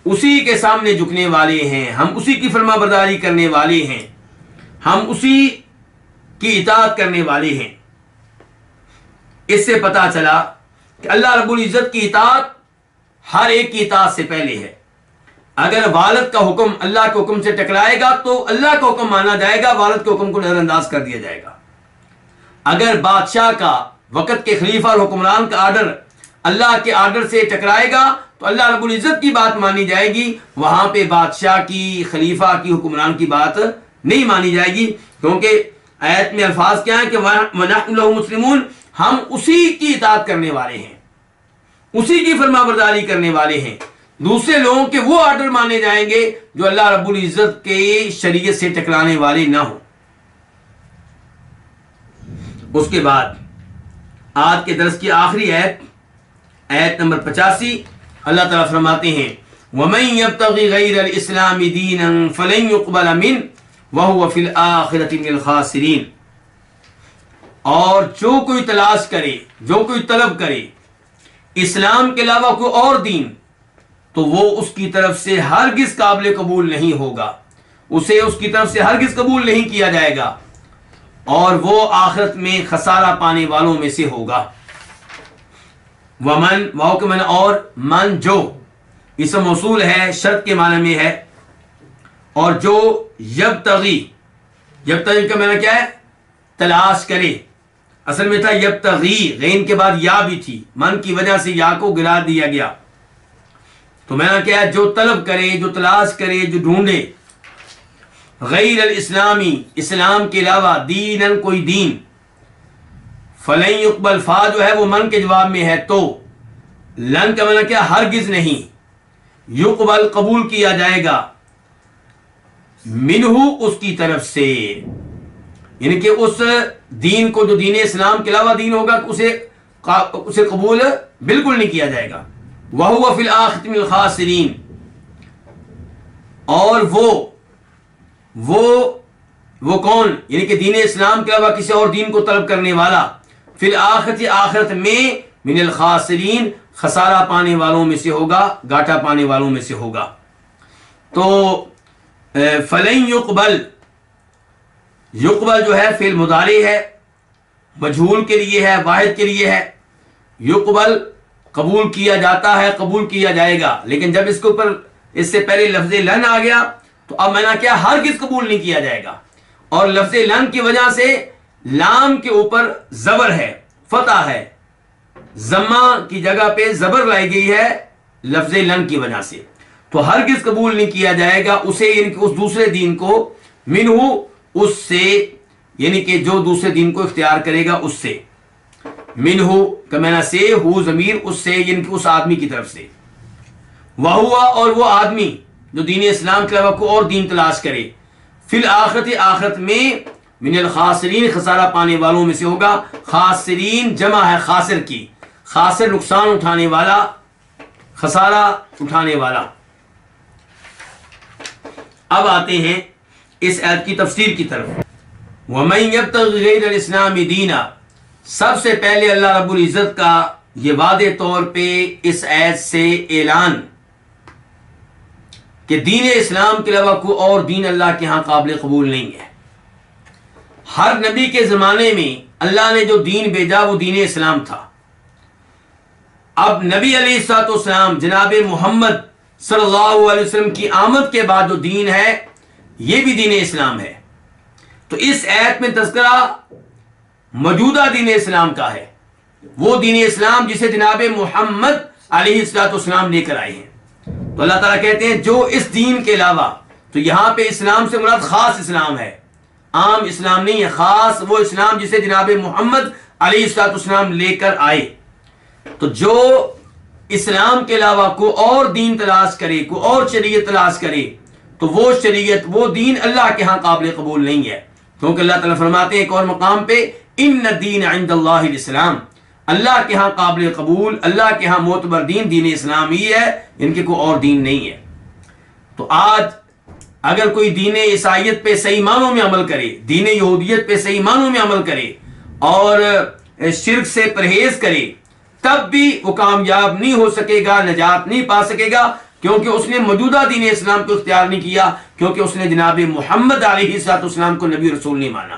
اسی کے سامنے جھکنے والے ہیں، ہم اسی کی فرما برداری کرنے والے ہیں، ہم اسی کی اطاعت کرنے والے ہیں. اس سے پتا چلا کہ اللہ رب العزت کی اطاعت ہر ایک کی اطاعت سے پہلے ہے. اگر والد کا حکم اللہ کے حکم سے ٹکرائے گا تو اللہ کا حکم مانا جائے گا، والد کے حکم کو نظر انداز کر دیا جائے گا. اگر بادشاہ کا، وقت کے خلیفہ اور حکمران کا آرڈر اللہ کے آرڈر سے ٹکرائے گا تو اللہ رب العزت کی بات مانی جائے گی، وہاں پہ بادشاہ کی، خلیفہ کی، حکمران کی بات نہیں مانی جائے گی. کیونکہ آیت میں الفاظ کیا ہیں کہ وَنَحْنُ لَهُ مُسْلِمُونَ، ہم اسی کی اطاعت کرنے والے ہیں، اسی کی فرما برداری کرنے والے ہیں. دوسرے لوگوں کے وہ آرڈر مانے جائیں گے جو اللہ رب العزت کے شریعت سے ٹکرانے والے نہ ہوں. اس کے بعد آج کے درس کی آخری آیت نمبر 85، اللہ تعالیٰ فرماتے ہیں وَمَن يَبْتَغِ غَيْرَ الْإِسْلَامِ دِينًا فَلَن يُقْبَلَ مِنْهُ وَهُوَ فِي الْآخِرَةِ مِنَ الْخَاسِرِينَ، اور جو کوئی تلاش کرے، جو کوئی طلب کرے اسلام کے علاوہ کوئی اور دین، تو وہ اس کی طرف سے ہرگز قابل قبول نہیں ہوگا، اسے اس کی طرف سے ہرگز قبول نہیں کیا جائے گا، اور وہ آخرت میں خسارہ پانے والوں میں سے ہوگا. ومن، واو کے معنی اور، من جو، اسم موصول ہے، شرط کے معنی میں ہے. اور جو یبتغی، یبتغی کا معنی کیا ہے؟ تلاش کرے. اصل میں تھا یبتغی، غین کے بعد یا بھی تھی، من کی وجہ سے یا کو گرا دیا گیا. تو میں نے کیا ہے؟ جو طلب کرے، جو تلاش کرے، جو ڈھونڈے، غیر الاسلامی، اسلام کے علاوہ، دینن کوئی دین، فلن یقبل، فا جو ہے وہ من کے جواب میں ہے، تو لن کا معنی کیا؟ ہرگز نہیں، یقبل قبول کیا جائے گا، منہ اس کی طرف سے، یعنی کہ اس دین کو جو دین اسلام کے علاوہ دین ہوگا اسے قبول بالکل نہیں کیا جائے گا. وَهُوَ فِي الْآخِرَةِ مِنَ الْخَاسِرِينَ، اور وہ کون؟ یعنی کہ دین اسلام کے علاوہ کسی اور دین کو طلب کرنے والا، فی الآخرۃ، آخرت میں، من الخاسرین، خسارہ پانے والوں میں سے ہوگا، گھاٹا پانے والوں میں سے ہوگا. تو فلن یقبل، یقبل جو ہے فعل مضارع ہے، مجہول کے لیے ہے، واحد کے لیے ہے. یقبل قبول کیا جاتا ہے، قبول کیا جائے گا، لیکن جب اس کے اوپر اس سے پہلے لفظ لن آ گیا تو اب میں نے کیا ہرگز قبول نہیں کیا جائے گا. اور لفظ لن کی وجہ سے لام کے اوپر زبر ہے، فتح ہے، ضمہ کی جگہ پہ زبر لائی گئی ہے لفظ لن کی وجہ سے. تو ہرگز قبول نہیں کیا جائے گا اسے، یعنی کہ اس دوسرے دین کو، منہ اس سے، یعنی کہ جو دوسرے دین کو اختیار کرے گا اس سے. منہ کا معنی سے، ہو ضمیر اس سے، یعنی کہ اس آدمی کی طرف سے. وہوا اور وہ آدمی جو دین اسلام کے علاوہ کوئی اور دین تلاش کرے، فی الآخرت آخرت میں، من الخاسرین خسارہ پانے والوں میں سے ہوگا. خاسرین جمع ہے خاسر کی، خاسر نقصان اٹھانے والا، خسارہ اٹھانے والا. اب آتے ہیں اس آیت کی تفسیر کی طرف. وَمَن يَبْتَغِ غَيْرَ الْإِسْلَامِ دِينًا، سب سے پہلے اللہ رب العزت کا یہ واضح طور پہ اس آیت سے اعلان کہ دین اسلام کے علاوہ کوئی اور دین اللہ کے ہاں قابل قبول نہیں ہے. ہر نبی کے زمانے میں اللہ نے جو دین بھیجا وہ دین اسلام تھا. اب نبی علیہ الصلوۃ والسلام جناب محمد صلی اللہ علیہ وسلم کی آمد کے بعد جو دین ہے یہ بھی دین اسلام ہے. تو اس آیت میں تذکرہ موجودہ دین اسلام کا ہے، وہ دین اسلام جسے جناب محمد علیہ الصلوۃ والسلام لے کر آئے ہیں. تو اللہ تعالیٰ کہتے ہیں جو اس دین کے علاوہ، تو یہاں پہ اسلام سے مراد خاص اسلام ہے، عام اسلام نہیں ہے، خاص وہ اسلام جسے جناب محمد علیہ الصلوۃ والسلام لے کر آئے. تو جو اسلام کے علاوہ کوئی اور دین تلاش کرے، کوئی اور شریعت تلاش کرے، تو وہ شریعت، وہ دین اللہ کے ہاں قابل قبول نہیں ہے. کیونکہ اللہ تعالیٰ فرماتے ہیں ایک اور مقام پہ، ان الدین عند اللہ الاسلام، اللہ کے ہاں قابل قبول، اللہ کے ہاں معتبر دین دین اسلام ہی ہے، ان کے کوئی اور دین نہیں ہے. تو آج اگر کوئی دین عیسائیت پہ صحیح معنوں میں عمل کرے، دین یہودیت پہ صحیح معنوں میں عمل کرے اور شرک سے پرہیز کرے، تب بھی وہ کامیاب نہیں ہو سکے گا، نجات نہیں پا سکے گا، کیونکہ اس نے موجودہ دین اسلام کو اختیار نہیں کیا، کیونکہ اس نے جناب محمد علیہ السلام کو نبی رسول نہیں مانا.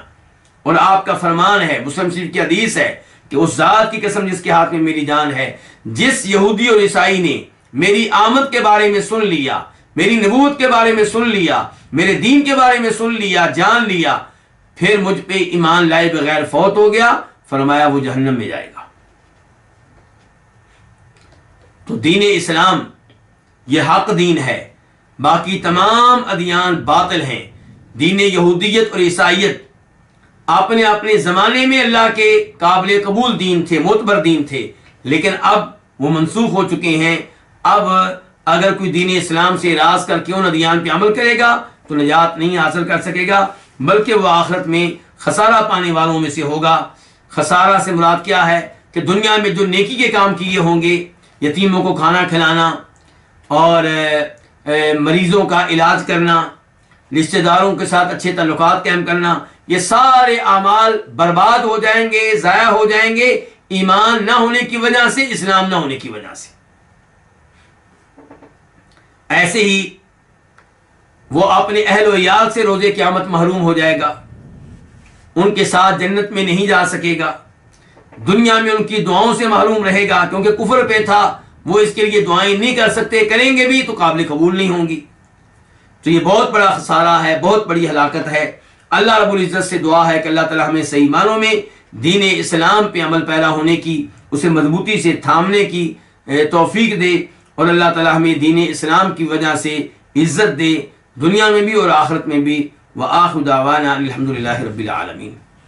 اور آپ کا فرمان ہے، مسلم شریف کی حدیث ہے کہ اس ذات کی قسم جس کے ہاتھ میں میری جان ہے، جس یہودی اور عیسائی نے میری آمد کے بارے میں سن لیا، میری نبوت کے بارے میں سن لیا، میرے دین کے بارے میں سن لیا، جان لیا، پھر مجھ پہ ایمان لائے بغیر فوت ہو گیا، فرمایا وہ جہنم میں جائے گا. تو دین اسلام یہ حق دین ہے، باقی تمام ادیان باطل ہیں. دین یہودیت اور عیسائیت اپنے اپنے زمانے میں اللہ کے قابل قبول دین تھے، معتبر دین تھے، لیکن اب وہ منسوخ ہو چکے ہیں. اب اگر کوئی دین اسلام سے اعراض کر کے ان ادیان پہ عمل کرے گا تو نجات نہیں حاصل کر سکے گا، بلکہ وہ آخرت میں خسارہ پانے والوں میں سے ہوگا. خسارہ سے مراد کیا ہے کہ دنیا میں جو نیکی کے کام کیے ہوں گے، یتیموں کو کھانا کھلانا اور مریضوں کا علاج کرنا، رشتہ داروں کے ساتھ اچھے تعلقات قائم کرنا، یہ سارے اعمال برباد ہو جائیں گے، ضائع ہو جائیں گے، ایمان نہ ہونے کی وجہ سے، اسلام نہ ہونے کی وجہ سے. ایسے ہی وہ اپنے اہل و عیال سے روز قیامت محروم ہو جائے گا، ان کے ساتھ جنت میں نہیں جا سکے گا، دنیا میں ان کی دعاؤں سے محروم رہے گا، کیونکہ کفر پہ تھا، وہ اس کے لیے دعائیں نہیں کر سکتے، کریں گے بھی تو قابل قبول نہیں ہوں گی. تو یہ بہت بڑا خسارہ ہے، بہت بڑی ہلاکت ہے. اللہ رب العزت سے دعا ہے کہ اللہ تعالیٰ ہمیں صحیح معنوں میں دین اسلام پہ عمل پیرا ہونے کی، اسے مضبوطی سے تھامنے کی توفیق دے، اور اللہ تعالیٰ ہمیں دین اسلام کی وجہ سے عزت دے، دنیا میں بھی اور آخرت میں بھی. وآخر دعوانا الحمدللہ رب العالمین.